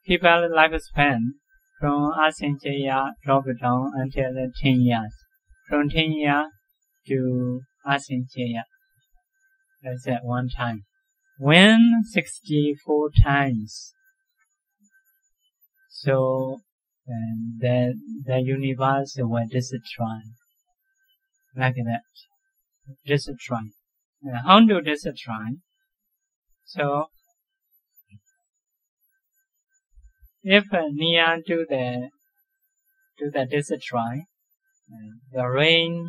people's lifespan, from Asinchaya drop down until 10 years. From 10 years to Ashin Janakābhivaṃsa. That's at one time. When 64 times, so the universe will destroy, like that. Destroy. How to destroy? So, if near to the destroy, the rain,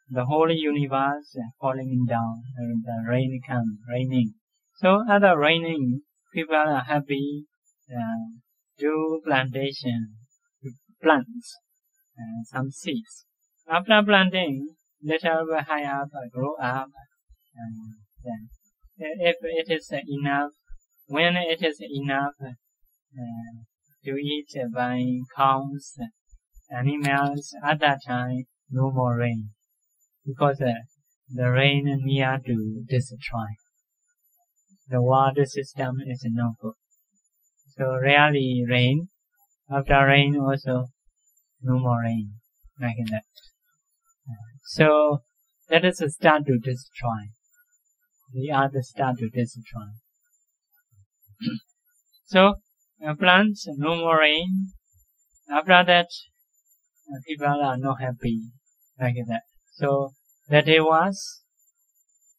the whole universe falling down, the rain comes, raining. So after raining, people are happy, do plantation, plants, some seeds. After planting, little high up, grow up, and then if it is enough, when it is enough to eat by cows, animals, at that time, no more rain. Because the rain near to destroy. The water system is no good. So rarely rain. After rain also, no more rain. Like that. So let us start to destroy. The earth start to destroy. So plants, no more rain. After that, people are not happy. Like that. So the devas,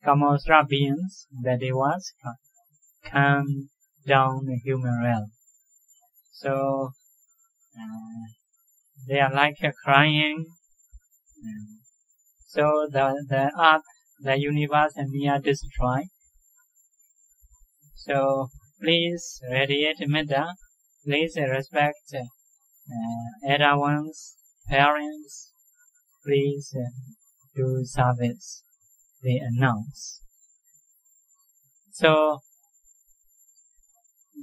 Kamosra beings, the devas come down the human realm. So they are like crying. So the earth, the universe, and near destroy. So please radiate metta. Please respect elder ones, parents. Please do service. They announce. So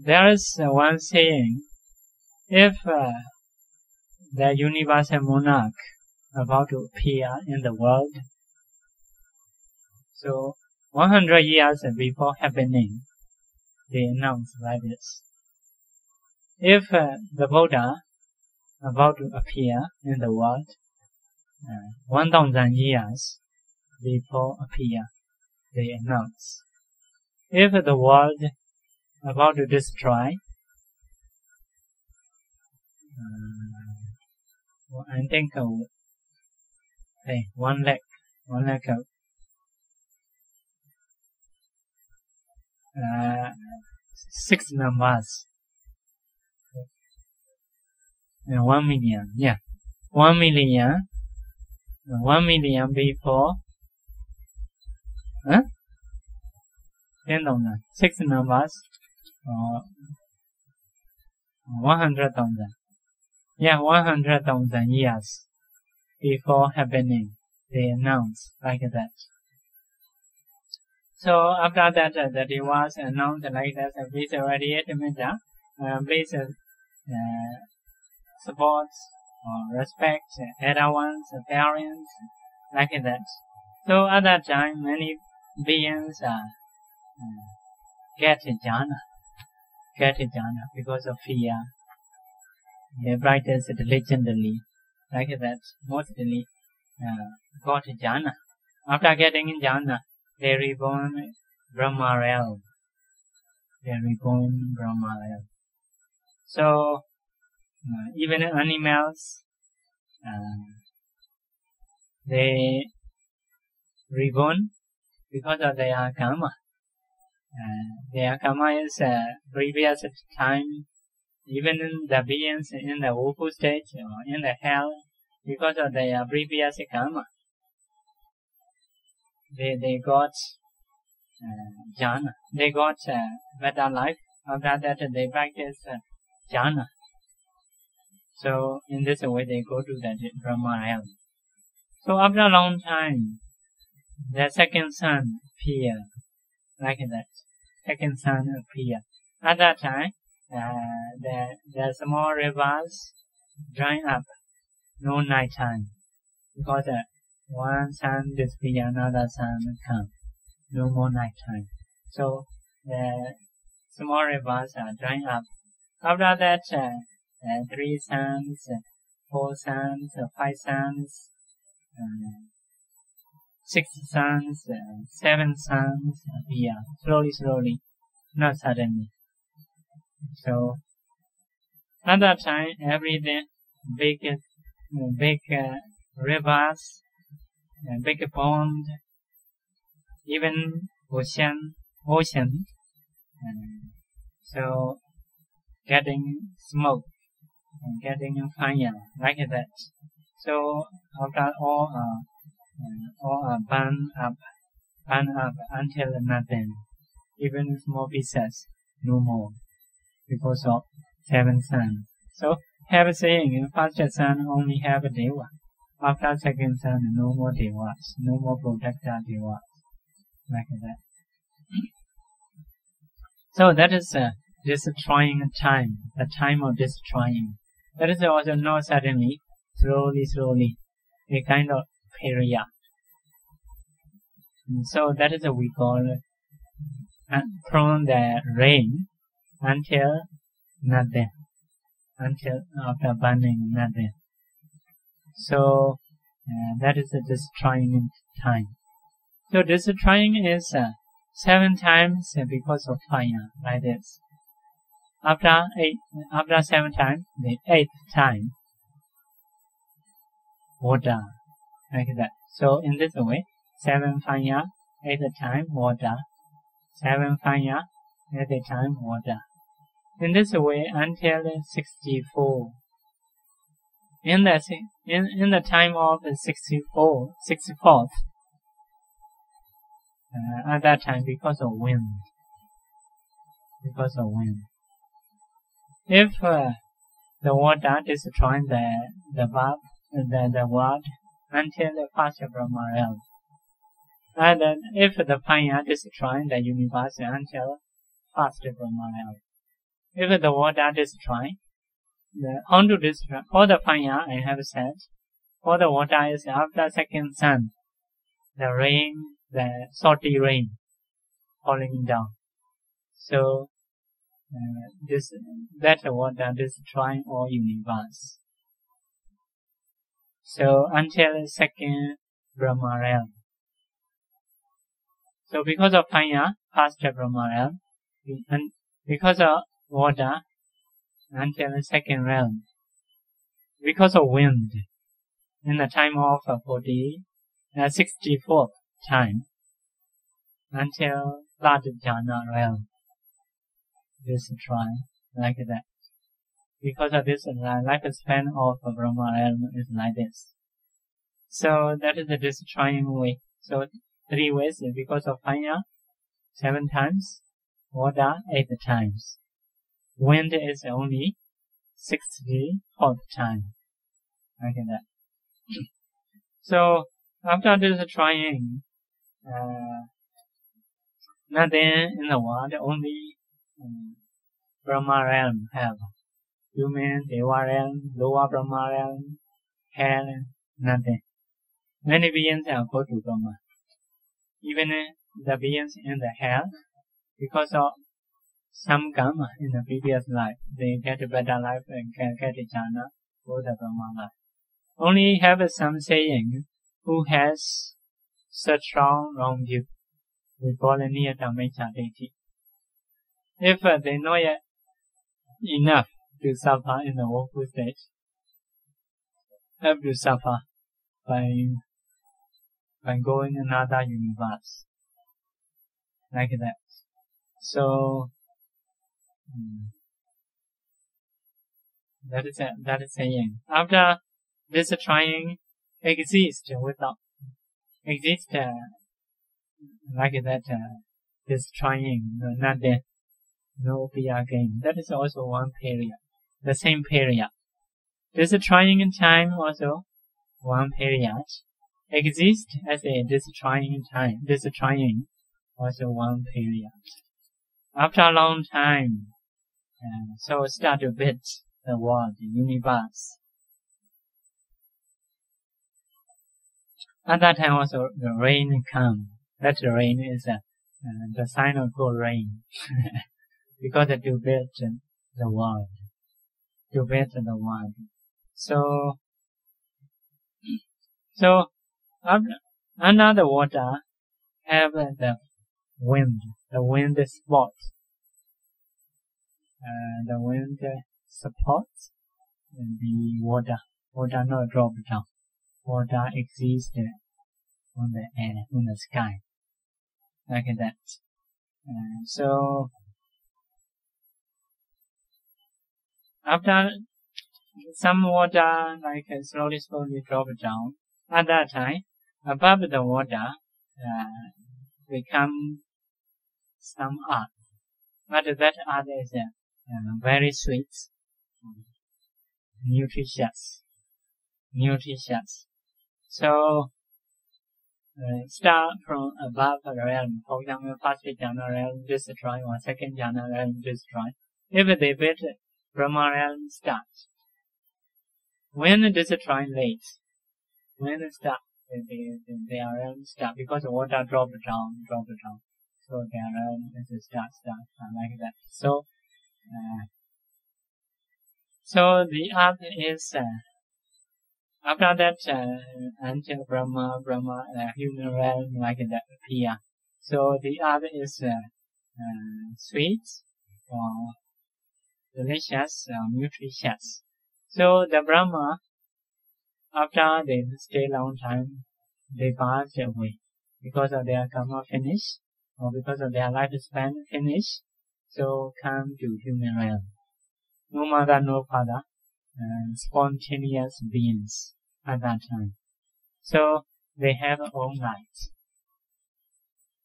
there is one saying: if the universal monarch about to appear in the world, so 100 years before happening, they announce like this. If the Buddha about to appear in the world, 1,000 years before appear, they announce. If the world about to destroy, I think one lakh of 6 numbers. 1 million, yeah. 1 million. 1 million before. 10,000. 6 numbers. 100,000. Yeah, 100,000 years before happening. They announce like that. So after that, the devas announced like that. Please radiate metta. Please support or respect elder ones, parents, like that. So at that time, many beings get jhana because of fear. They practice diligently, like that. Mostly got jhana. After getting jhana, they reborn Brahma realm. So even animals, they reborn because of their karma. Their karma is previous time. Even the beings in the woeful state or in the hell, because of their previous karma, they got jhana. They got better life. After that, they practice jhana. So in this way, they go to the Brahma realm. So after a long time, the second sun appear like that. Second sun appear. At that time, the small rivers dry up. No night time, because one sun disappear, another sun come. No more night time. So the small rivers are drying up. After that, 3 suns, 4 suns, 5 suns, 6 suns, 7 suns appear slowly, not suddenly. So at that time, every day, big rivers, big pond, even ocean, so getting smoke and getting fire like that. So after all burn up until nothing, even small pieces, no more, because of 7 suns. So have a saying, in first sun only have a deva. After second sun, no more devas, no more protector devas, like that. So that is destroying time, the time of destroying. That is also not suddenly, slowly, a kind of period. So that is what we call from the rain until nothing, until after burning nothing. So that is the destroying time. So destroying is 7 times because of fire, like this. After 7 times, the 8th time, water, like that. So in this way, 7 fire, 8th time, water. 7 fire, 8th time, water. In this way until 64. In the time of 64th, at that time, because of wind. If the water destroys the world until the first Brahma realm, and then if the fire destroys the universe until first Brahma realm, if the water destroys, how to destroy? For the fire, I have said, for the water is after second sun, the rain, the salty rain falling down. So that water destroying all universe. So until second Brahma realm. So because of fire, past Brahma realm, and because of water, until the second realm. Because of wind, in the time of 64th time, until third jhana realm. Destroy like that. Because of this, lifespan of Brahma realm is like this. So that is the destroying way. So 3 ways, because of fire, 7 times, water 8 times. Wind is only 64th time, like that. So after destroying, nothing in the world, only Brahma realm have. Human, Deva realm, lower Brahma realm, hell, nothing. Many beings are go to Brahma. Even the beings in the hell, because of some karma in the previous life, they get a better life and can get a jhana for the Brahma life. Only have some saying, who has such wrong view. We call it niyatamacha deity. If they know yet enough to suffer in the woeful state, have to suffer by going another universe, like that. So that is saying. After this trying exist without exist like that, this trying not death, no fear again. That is also one period, the same period. This trying in time also one period. Exist as a destroying time. Destroying also one period. After a long time, so start to build the world, the universe. At that time also the rain come. That rain is the sign of good rain, because to build the world, to build the world. So Under the water have the wind spots. The wind supports the water. Water not drop down. Water exists on the air, on the sky, like that. So after some water like slowly drop down, at that time above the water become some earth, but that earth is very sweet, nutritious. So start from above the realm. For example, first jhana realm destroy or second jhana realm destroy. If they beat Brahma realm start. When it destroy late, when it start, their realm start because the water drop down. So their realm is start like that. So the earth is after that until Brahma human realm like that appear. So the earth is sweet or delicious or nutritious. So the Brahma, after they stay long time, they pass away because of their karma finish or because of their lifespan finish. So come to human realm. No mother, no father, spontaneous beings at that time. So they have own light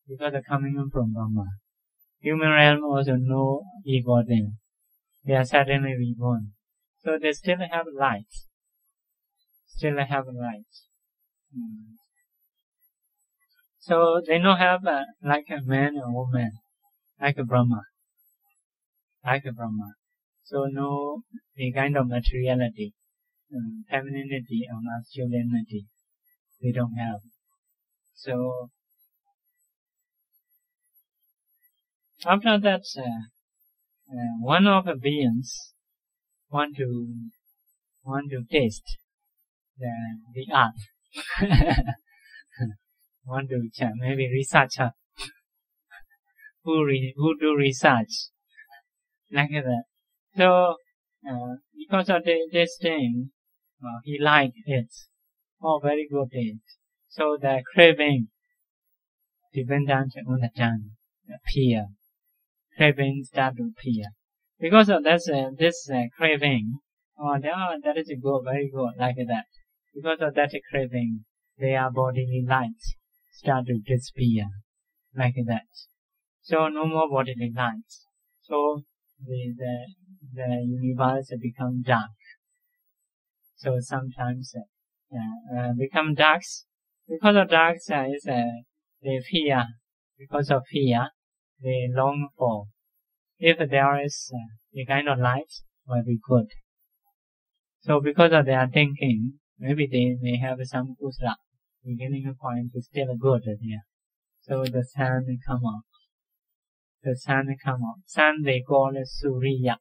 because they're coming from Brahma. Human realm also no ego then. They are suddenly reborn. So they still have light. So they don't have like a man or woman, like a Brahma. So no a kind of materiality, femininity or masculinity. They don't have. So after that, one of the beings want to taste the earth. Want to maybe researcher who do research like that. So because of this thing, he liked it. Oh, very good it. So the craving dependent on the tongue appear. Craving start to appear. Because of this craving, that is good, very good, like that. Because of that craving, their bodily lights start to disappear, like that. So no more bodily lights. So the universe become dark. So sometimes become dark. Because of dark is they fear. Because of fear, they long for. If there is a kind of light, will be good. So because of their thinking, maybe they may have some kusala. Beginning point is still good there. So the sun come out. Sun they call it Surya.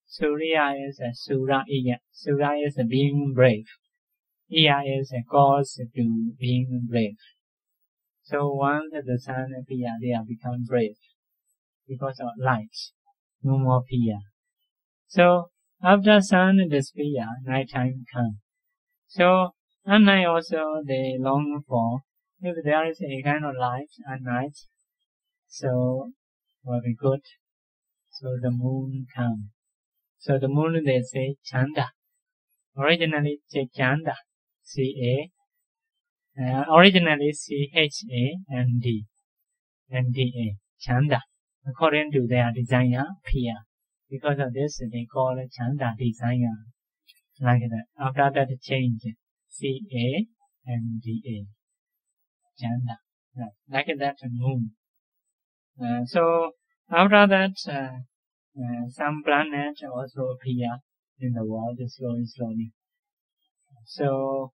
Surya is a Sura Iya. Sura is a being brave. Iya is a cause to being brave. So once the sun appears, they are become brave because of light. No more fear. So after sun disappear, night time comes. So at night also they long for if there is a kind of light at night, so will be good. So the moon comes. So the moon they say Chanda. Originally Chanda, originally CHAND, NDA, Chanda. According to their designer, appear. Because of this, they call it Chanda designer. Like that. After that change, CANDA, Chanda. Like that moon. So after that, some planets also appear in the world slowly. So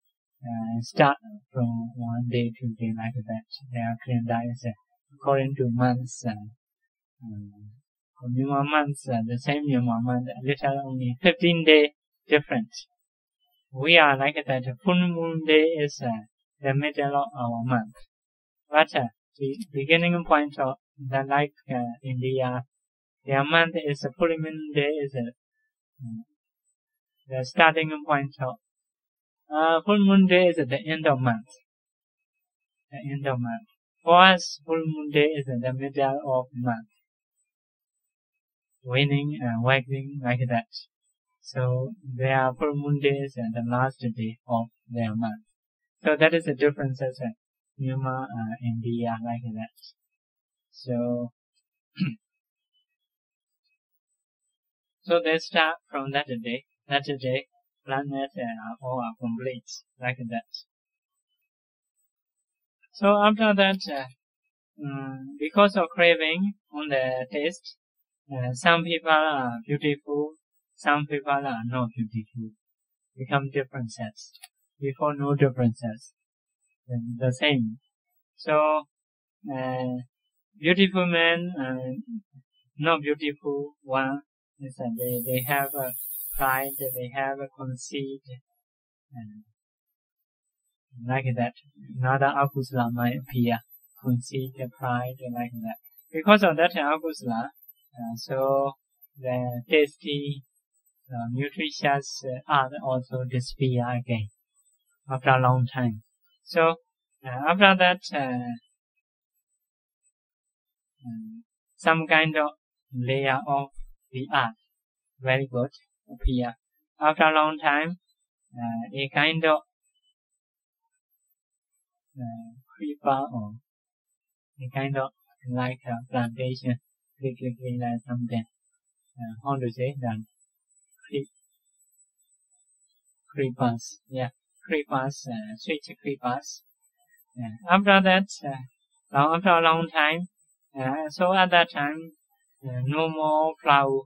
start from one day to day like that. Their calendar is according to months. Lunar months, the same lunar month, little only 15 days different. We are like that. Full moon day is the middle of our month. But the beginning point of the like India, their month is a full moon day is the starting point of full moon day is at the end of month. The end of month. For us, full moon day is in the middle of month. Waning and waxing like that. So their full moon day is the last day of their month. So that is the difference as Myanmar and India like that. So so they start from that day. That day, planets all are complete like that. So after that, because of craving on the taste, some people are beautiful, some people are not beautiful. Become differences. Before no differences. The same. So, beautiful men and not beautiful one is that they have a pride, they have a conceit, like that. Another akusala might appear. Conceit, pride, like that. Because of that akusala, so the tasty, nutritious art also disappear again after a long time. So after that, some kind of layer of the art, very good, appear. After a long time, a kind of creeper or a kind of like a plantation, like something. How to say that? Creepers, yeah, creepers, sweet creepers. After that, after a long time, so at that time, no more flour,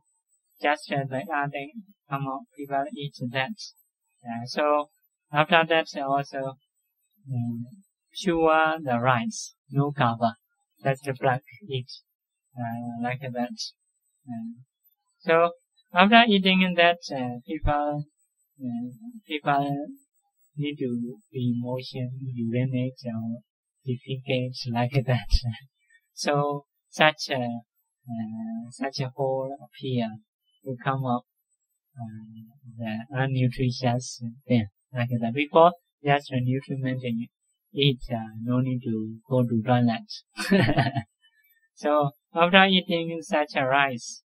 just like they come out, people eat that. So after that, also pure the rice, no cover, that's the black eat, like that. So after eating that, people need to be motion, urinate or defecate like that. So such a hole appear to come up the unnutritious thing like that. Before just a nutriment and eat, no need to go to toilet. So after eating such a rice,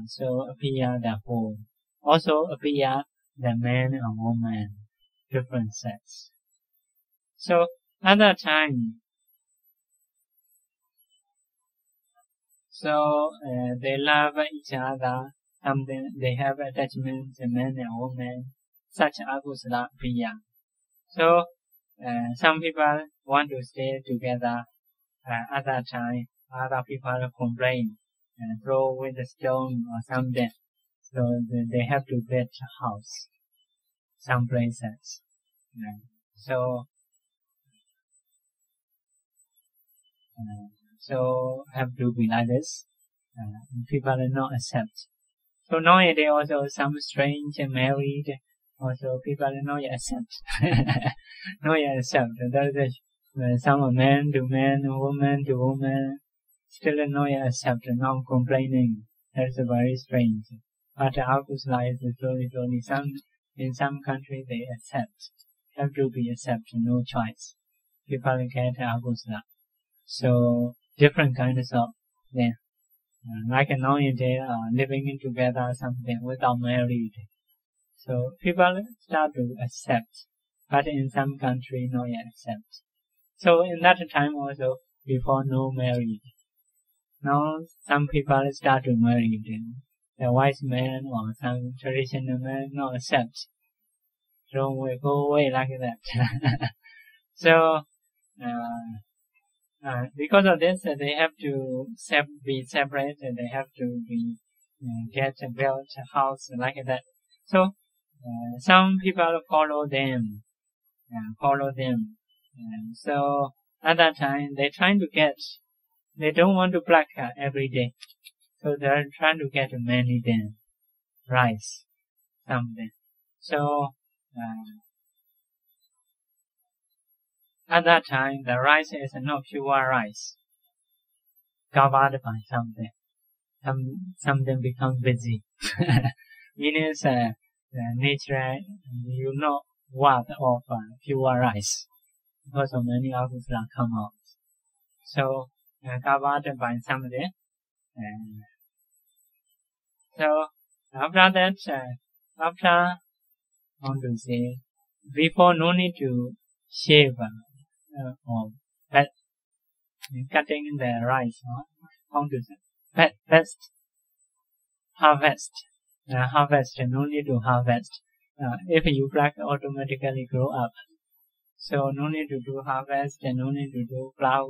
so appear the hole. Also appear the man and woman, different sex. So at that time, so they love each other. Something they have attachment, the man and woman, such akusala appear. So some people want to stay together. At that time, other people complain and throw with a stone or something. So they have to build a house, some places. So have to be like this. People are not accept. So nowadays also some strange married, also people are not accept. Not accept. Some man to man, woman to woman, still not accept, not complaining. That's very strange. But akusala is slowly. In some countries they accept. Have to be accepted, no choice. People get akusala. So different kinds of them. Like nowadays, living together something without married. So people start to accept, but in some country not yet accept. So in that time also, before no married. Now some people start to marry. The wise man or some traditional man not accept. So we go away like that. So because of this, they have to be separate, and they have to be get a built house like that. So some people follow them. So at that time, they're trying to get. They don't want to pluck every day, so they're trying to get many then rice, something. So At that time, the rice is not pure rice, covered by something. Something becomes busy. Meaning, natural, you not worth of pure rice because of many akusala come out. So, covered by something. So, after that, after, how to say, before no need to shave or cutting the rice, how to say, harvest, no need to harvest. If you pluck, automatically grow up. So no need to do harvest and no need to do plow.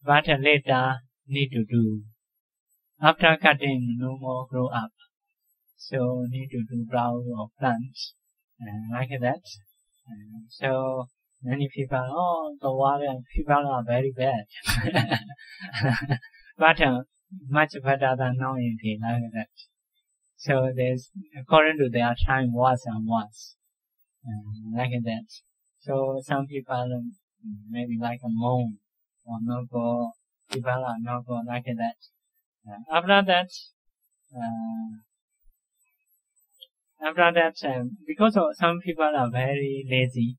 But later need to do. After cutting, no more grow up. So need to do plow or plant like that. So many people, the water people are very bad. But much better than now in India, like that. So there's, according to their time, worse and worse, like that. So some people maybe like a monk or not go, people are not go like that. After that, because of some people are very lazy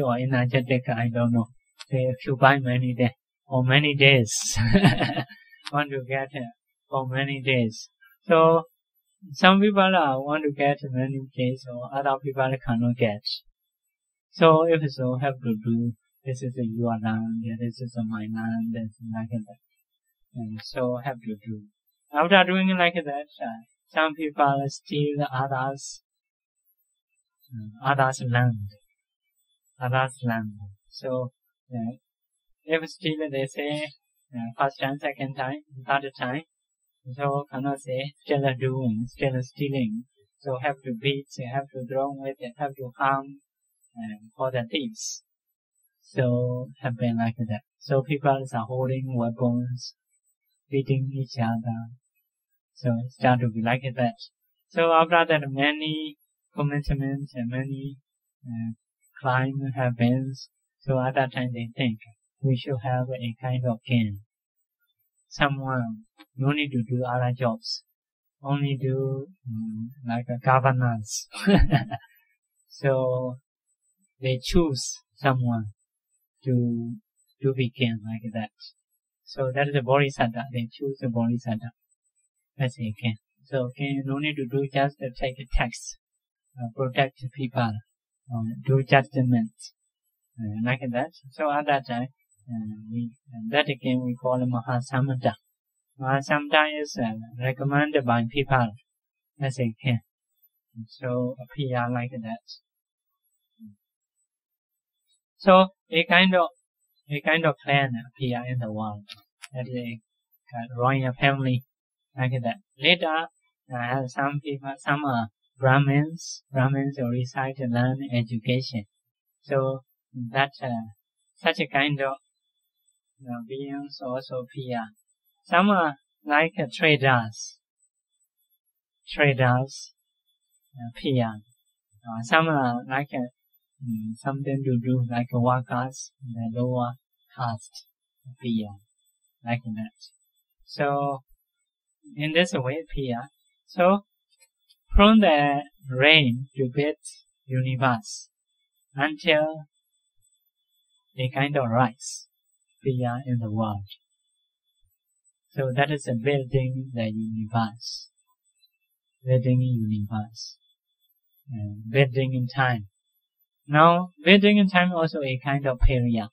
or energetic, I don't know. They occupy many days or many days. Want to get for many days. So some people want to get many days, or other people cannot get. So if so, have to do. This is your land. This is my land. This is like that. And so have to do. After doing like that, some people steal others land. So if steal, they say first time, second time, third time. So cannot say still doing, still stealing. So have to beat, have to throw with it, have to harm for the thieves. So happen like that. So people are holding weapons, beating each other. So it start to be like that. So after that, many commitments and many crime happens. So at that time they think we should have a kind of king. Someone no need to do other jobs, only do like a governance. So they choose someone to be king like that. So that is the bodhisattva. They choose the bodhisattva as a king. So king no need to do just take a tax, protect people, do judgment like that. So at that time, that king we call Mahasamada. Mahasamada is recommended by people as a king. So appear like that. So a kind of clan appear in the world. That is a royal family like that. Later, some people, some Brahmins recite and learn education. So that such a kind of beings also appear. Some are like traders appear. Some are like something to do like workers, the lower caste appear like that. So in this way appear. So from the rain to build universe until a kind of rise appear in the world. So that is building the universe. Building universe. Building in time. Now, building in time also a kind of period.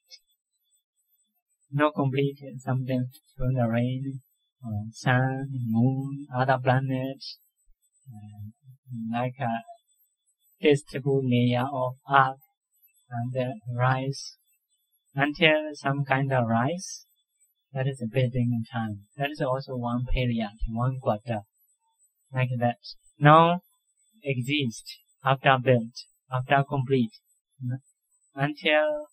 Not complete something from the rain, sun, moon, other planets, like a testable layer of earth and rise until some kind of rise. That is a building in time. That is also one period, one quarter, like that. Now exist after built, after complete, until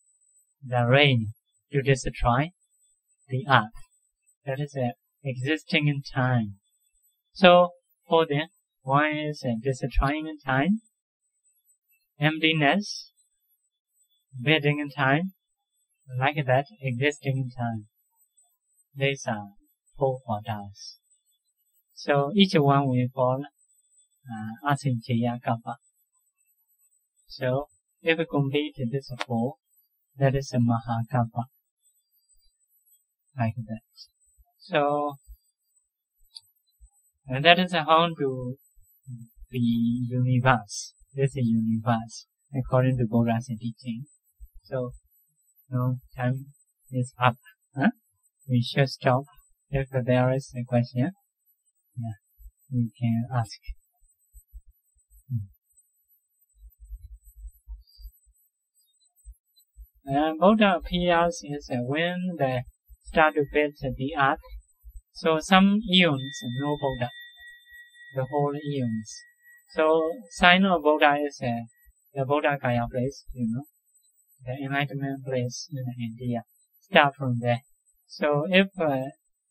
the rain to destroy the earth. That is existing in time. So for them, one is destroying in time, emptiness, building in time, like that, existing in time. These are 4 portals. So each one will fall Ashin Janakābhivaṃsa. So if we complete this 4, that is a Mahākābha. Like that. So and that is how to be universe. This is universe according to Buddha's teaching. So no, time is up. We should stop. If there is a question, we can ask. Buddha appears is when they start to build the earth. So some eons no Buddha, the whole eons. So sign of Buddha is the Buddha Gaya place, the enlightenment place in India. Start from there. So if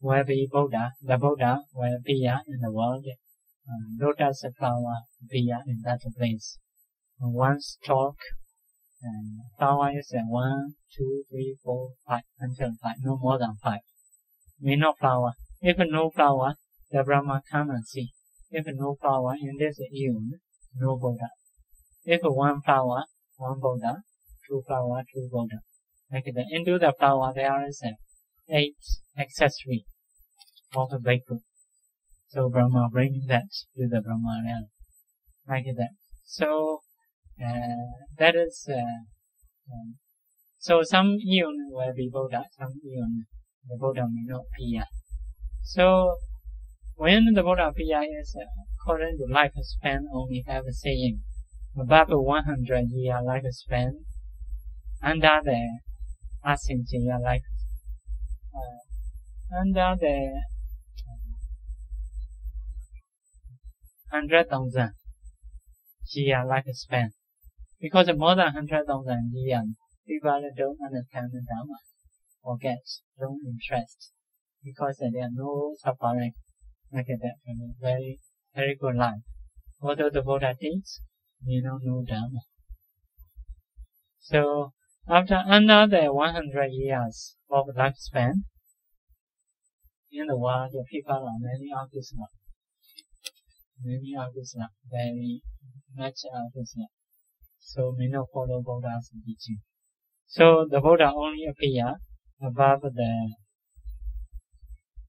will be Buddha, the Buddha will appear in the world. Lotus flower appear in that place. One stalk, and flower is 1, 2, 3, 4, 5 until 5, no more than 5. May no flower. If no flower, the Brahma cannot see. If no flower in this eon, no Buddha. If one flower, one Buddha. 2 flower, 2 Buddha. Like that. Into the flower there is 8 accessory of the bhikkhu. So Brahma brings that to the Brahma realm. Like that. So that is so some eon will be Buddha, some eon the Buddha may not appear. So when the Buddha appear is according to lifespan only have a saying above 100 year lifespan under the Ashin Janakābhivaṃsa under the 100,000 year lifespan. Because more than 100,000 years, people don't understand the Dhamma, forget, don't interest, because there are no suffering like that, very, very good life. Although the Buddha teaches, we don't know Dhamma. So after another 100 years of lifespan, in the world, the people are many Abhidhamma. Many Abhidhamma, very much Abhidhamma. So may not follow Buddha's teaching. So the Buddha only appear above the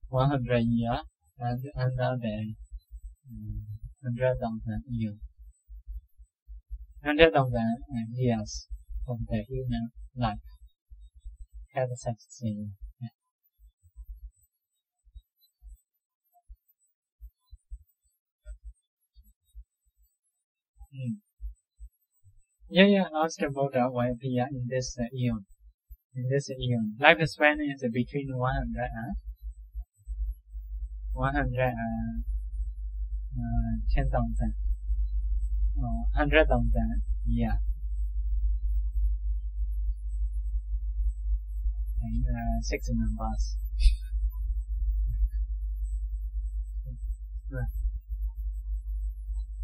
100 year and under the 100,000 years. 100,000 years of the human life. Have such thing. Asked Buddha will appear in this eon. In this eon, lifespan is between 100 and 10,000 or 100,000 year. And 6 numbers.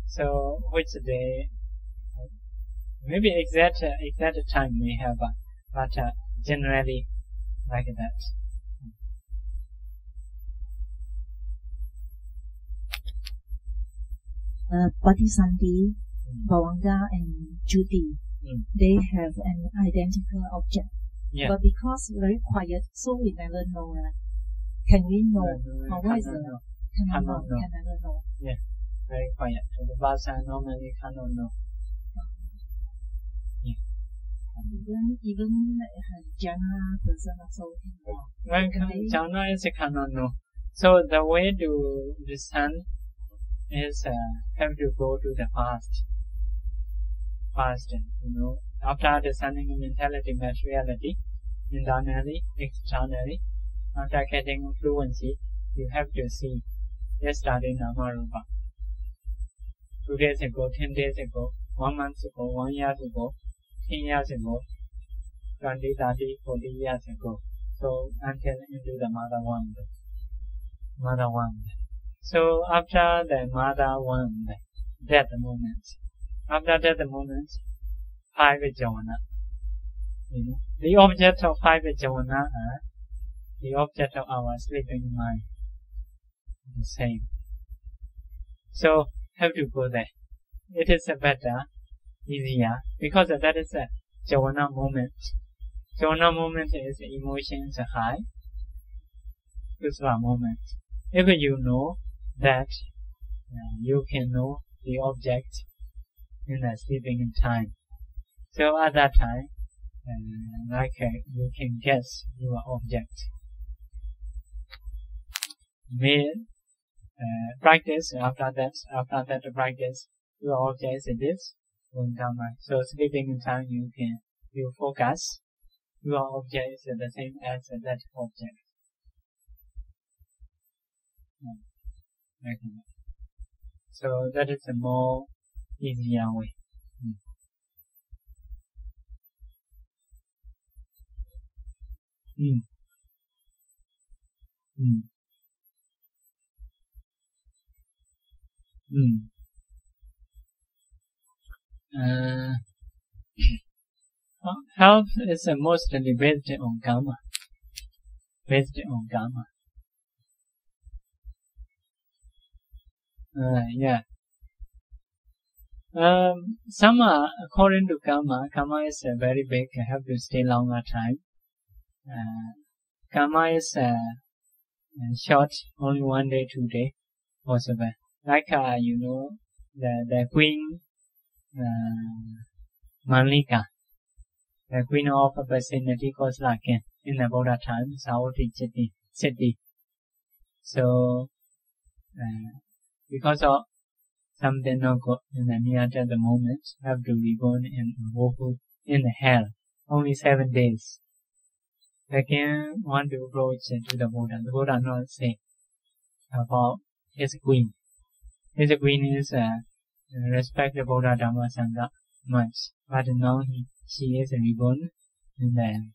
So which day? Maybe exact time we have, but generally like that.
Bodhisanti, Bhavanga, and Judy, they have an identical object.
Yeah.
But because very quiet, so we never know. Can we know? Or what is the? Cannot know. Can never know.
Yeah, very quiet. The Vasa normally cannot know.
Even jhana person also cannot.
When jhana is cannot know. So the way to discern is have to go to the past. After discerning mentality, materiality, internally, externally, after getting fluency, you have to see yesterday Namarupa. 2 days ago, 10 days ago, 1 month ago, 1 year ago, 10 years ago, 20, 30, 40 years ago. So until into the mother womb. So after the mother womb, that moment. After that moment, 5 jhana. The object of 5 jhana are the object of our sleeping mind. The same. So have to go there. It is a better, easier, because that is a jhana moment. Jhana moment is emotions high. Kusala moment. If you know that you can know the object in the sleeping time. So at that time, you can guess your object. May practice after that practice, your object is this. So sleeping time you focus. Your object is the same as that object. So that is a more easier way. Health is mostly based on karma. Yeah. Some are according to karma. Karma is very big. You have to stay longer time. Karma is short, only 1 day, 2 day, possible. Like the queen Malika, the queen of vicinity Koslaken in the Buddha time, Saudi city. So because of something not good in the near at the moment, have to be born in the hell. Only 7 days. Again, want to approach to the Buddha. The Buddha not say about his queen. His queen is respect the Buddha Dhamma Sangha much, but now she is reborn in the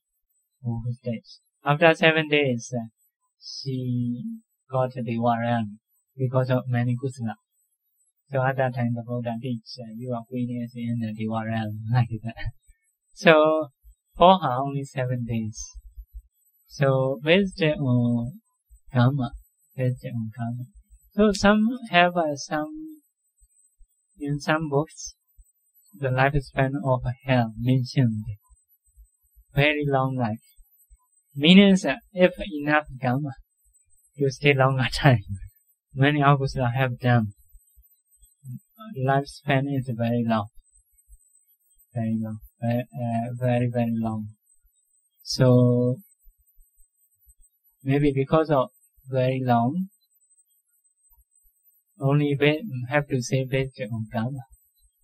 old stage. After 7 days, she got the realm because of many kusala. So at that time, the Buddha teaches your queen is in the Deva realm, like that. So for her, only 7 days. So based on karma. So some have in some books, the lifespan of hell mentioned. Very long life. Means if enough karma, you stay longer time. Many akusala have done. Lifespan is very long. Very long. So maybe because of very long, only have to say based on karma.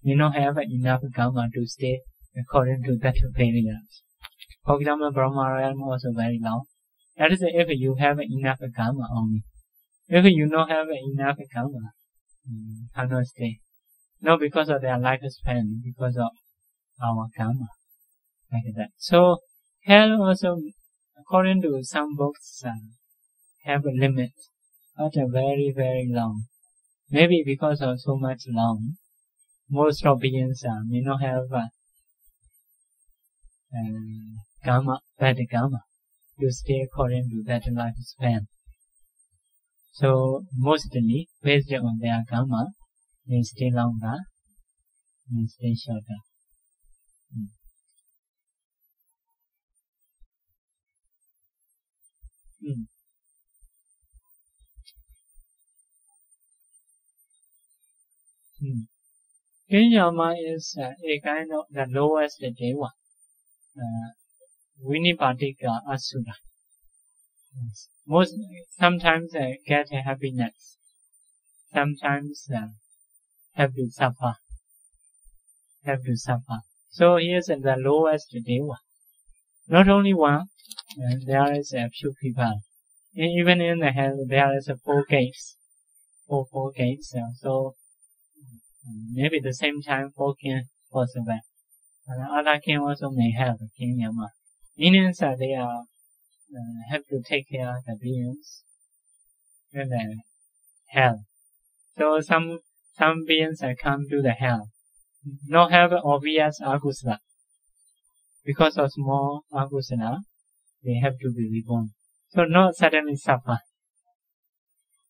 You don't have enough karma to stay according to that period. For example, Brahma realm also very long. That is if you have enough karma only. If you don't have enough karma, cannot stay. Not because of their lifespan, because of our karma. Like that. So hell also, according to some books, have a limit, but very, very long. Maybe because of so much long, most of beings may not have karma, bad karma, to stay according to that lifespan. So mostly, based on their karma, they stay longer, they stay shorter. Abhidhamma is a kind of the lowest deva, Vinipatika Asura. Sometimes get happiness, sometimes have to suffer. So he is the lowest deva. Not only one, there is a few people. Even in the hell, there is 4 gates. Four gates. So maybe the same time 4 king possible. Other king also may have King Yama. Meaning they are have to take care of the beings in the hell. So some beings come to the hell. Not have obvious akusala. because of small akusala, they have to be reborn. So not suddenly suffer.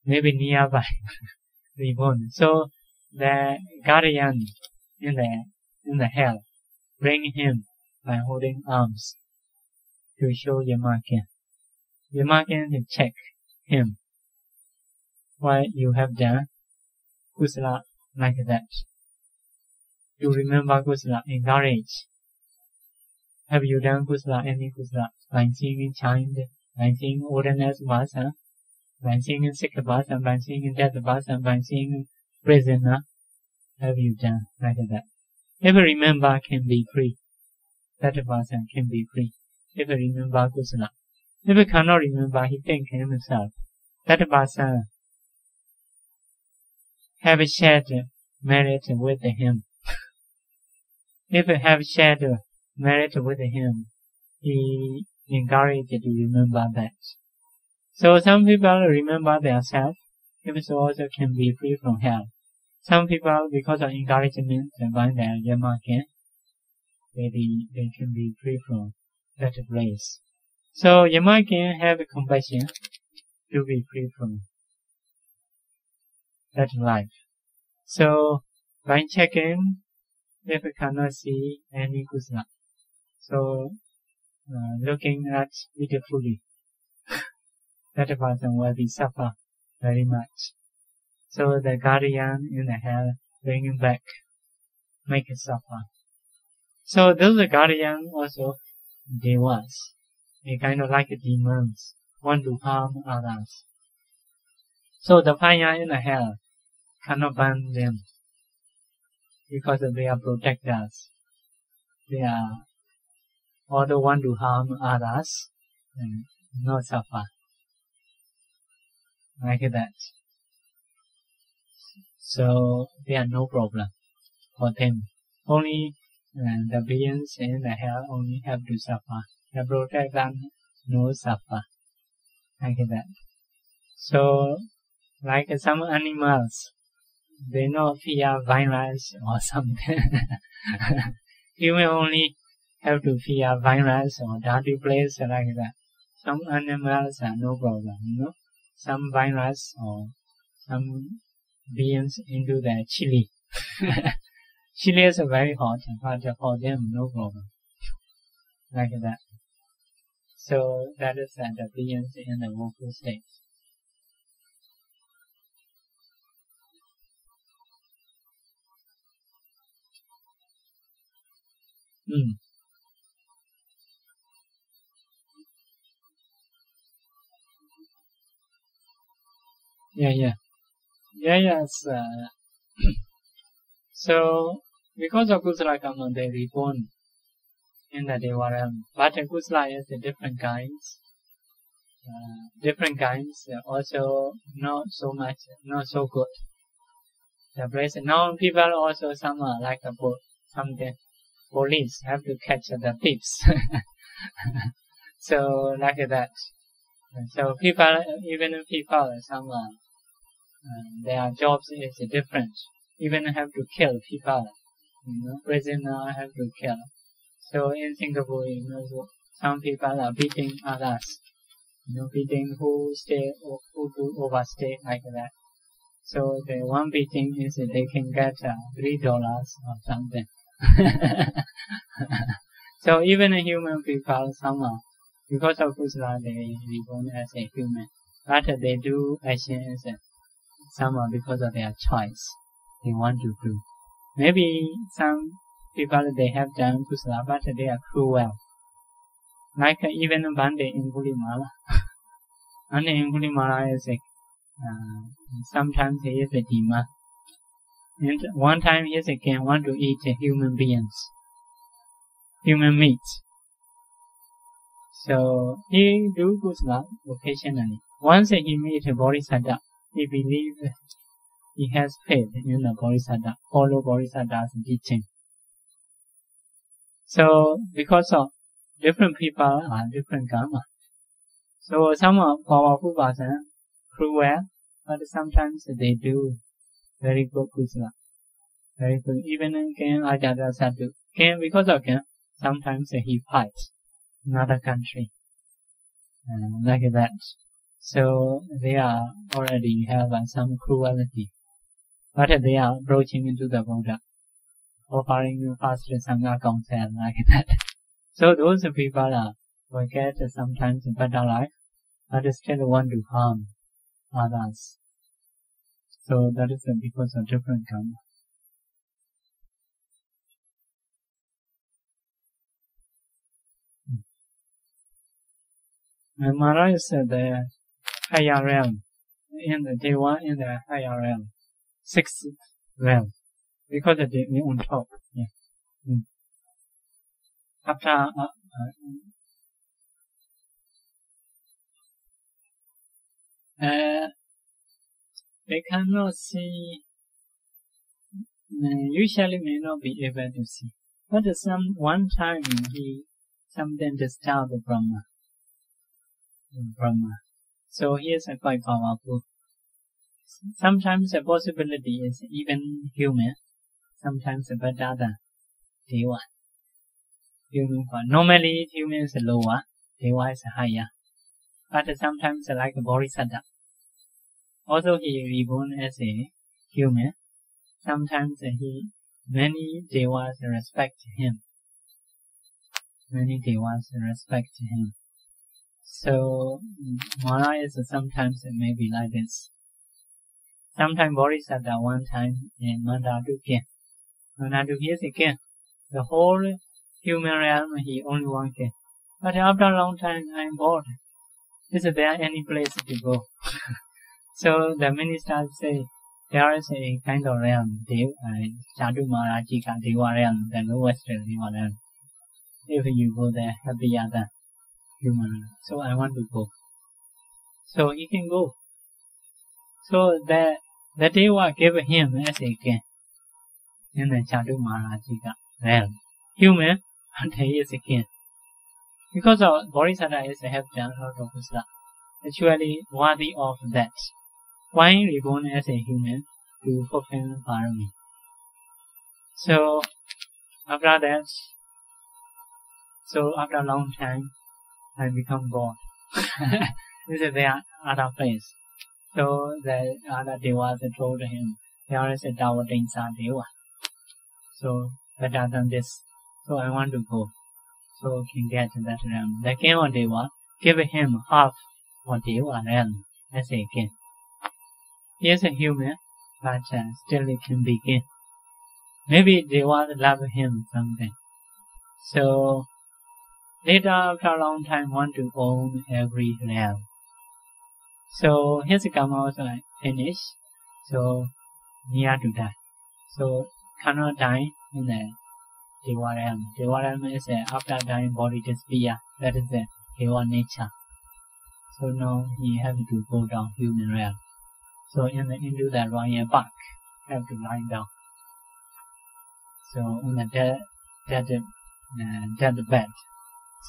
Maybe nearby reborn. So the guardian in the hell bring him by holding arms to show Yamakin. Yamakin to check him why you have done kusala like that. To remember kusala, encourage. Have you done kusala, any kusala? By seeing child, by seeing ordinance person, by seeing sick person, by seeing dead person, by seeing prisoner? Have you done like that? If you remember, can be free. That person can be free. If you remember kusala. If you cannot remember, he think himself. That person have shared merit with him. If you have shared merit with him, he encouraged to remember that. So some people remember themselves, if so also can be free from hell. Some people, because of encouragement by their Yamakin, they can be free from that place. So Yamakin have compassion to be free from that life. So by checking, if we cannot see any kusala, so looking at beautifully, that person will be suffer very much. So the guardian in the hell bring him back, make it suffer. So those guardian also devas, they kind of like demons, want to harm others. So the fire in the hell cannot burn them because they are protectors. They are although want to harm others and not suffer like that. So there are no problem for them. Only the beings in the hell only have to suffer. The protector no suffer like that. So like some animals, they not fear virus or something. Human only have to fear virus or dirty place like that. Some animals are no problem, you know. Some virus or some beings into the chili. Chili is very hot, but for them no problem. Like that. So that is the beings in the woeful state. Yes. So because of kusala karma, they reborn in the deva realm. But kusala is different kinds. Also not so much, not so good. The place now people also some like some police have to catch the thieves. So like that. So people, even people, some their jobs is different. Even have to kill people. You know, prisoner have to kill. So in Singapore, you know, some people are beating others. You know, beating who do overstay like that. So the one beating is they can get $3 or something. So even a human people, some because of kusala, they reborn as a human. But they do actions, some because of their choice. They want to do. Maybe some people they have done kusala, but they are cruel. Like even Bande Angulimala. And Angulimala is sometimes he is a demon. And one time he again want to eat human beings, human meat. So he do kusala occasionally. Once he meet a bodhisattva, he believes he has faith in the bodhisattva, follow bodhisattva's teaching. So because of different people are different karma. So some are powerful person, cruel, but sometimes they do very good kusala. Very good. Even can ajata sadhu. Can because of can Sometimes he fights another country, like that. So they are already have some cruelty, but they are approaching into the Buddha, offering fast Sangha counsel, like that. So those people will get sometimes a better life, but still want to harm others. So that is because of different karma. Mara is the higher realm, in the Deva in the higher realm, sixth realm, because they on top. Yeah. After they cannot see. Usually may not be able to see, but one time something disturbed Brahma. So he is quite powerful. Sometimes the possibility is even human. Sometimes better than Deva. Human form. Normally human is lower, Deva is higher. But sometimes like Bodhisattva. Also he reborn as a human. Sometimes many Devas respect him. So Mara is sometimes maybe like this. Sometimes Bodhisattva one time in Mandadukkya. Mandadukkya is again. The whole human realm he only one king. But after a long time I'm bored. Is there any place to go? So the ministers say there is a kind of realm, Chadu Marajika Deva realm, the lowest Deva realm. If you go there, happier than human realm. So I want to go. So he can go. So the Deva gave him as a king in the Chadu Marajika realm. Human, and he is a king. Because of Bodhisattva is have done a lot of stuff. Actually worthy of that. Why reborn as a human to fulfill parami? So after that, after a long time, I become bored. This is the other place. So the other devas told him, there is a Dawatinsa Deva. So better than this. So I want to go. So can get that realm. The king of Deva give him half of Deva realm as a king. He is a human, but still he can be king. Maybe Deva love him something. So later, after a long time, want to own every realm. So his karma also finished. So near to die. So cannot die in the Deva realm. Deva realm is after dying body disappear. That is the Deva nature. So now he have to go down human realm. So into the royal bark, have to lie down. So on the dead bed.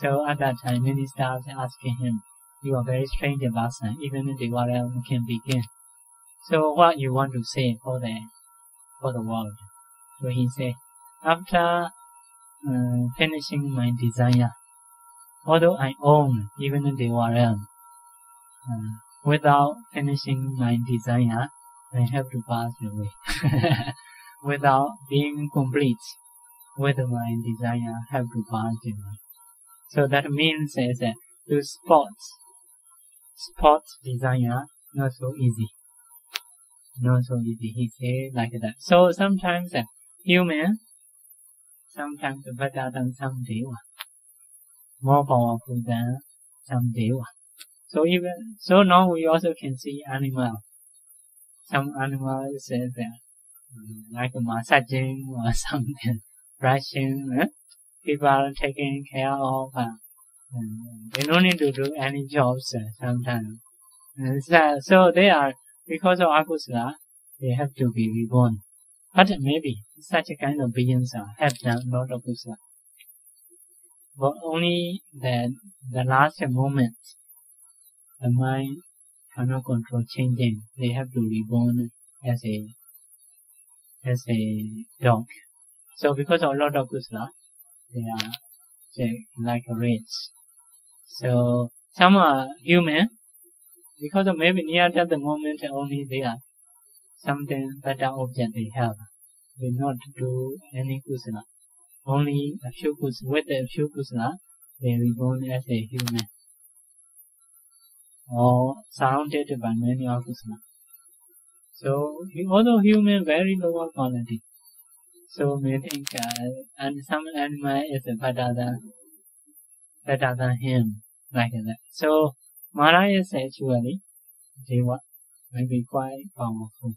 So at that time, ministers asking him, "You are very strange person. Even the Deva realm can begin. So what you want to say for the world?" So he said, "After finishing my desire, although I own even the Deva realm, without finishing my desire, I have to pass away. Without being complete with my desire, I have to pass away." So that means to spot desire, not so easy. He say like that. So sometimes human, sometimes better than some Deva, more powerful than some Deva. So now we also can see animal. Some animals is like massaging or something, brushing. People are taking care of. They don't need to do any jobs sometimes. So they are, because of akusala, they have to be reborn. But maybe such a kind of beings have done a lot of akusala. But only the last moment, the mind cannot control changing. They have to reborn as a dog. So because of a lot of akusala, they are like rich. So some are human because of maybe near at the moment only they are something better object they have. They not do any kusala. Only a few kusala. With a few kusala, they reborn as a human or surrounded by many kusala. So although human very lower quality. So we think and some animal is better than him, like that. So Mara is actually Jiva, maybe quite powerful.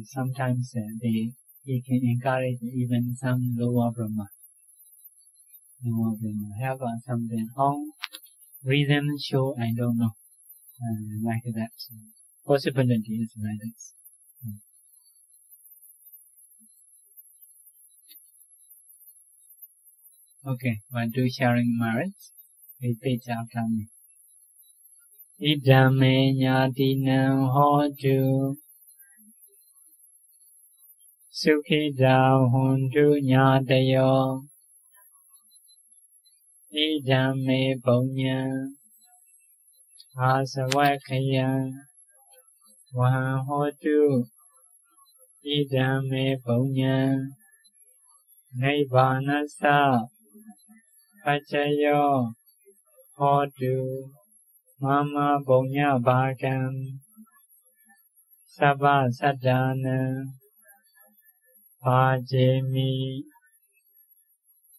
Sometimes he can encourage even some lower Brahma. Have something how reason show I don't know, like that. So possibility is like this. Okay, we'll do sharing merits. Repeat after me. Idame nyatinam hoju Sukhida hundu nyatayo Idame punya Asawakaya Wahotu Idame punya Nibbanasa Pachayo Hotu Mama punya bhagam Sabha sadhana Pajemi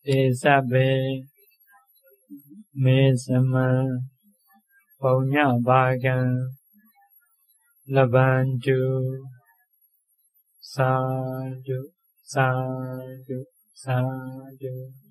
Desabe Mesama Punya bhagam Labantu Sadhu Sadhu Sadhu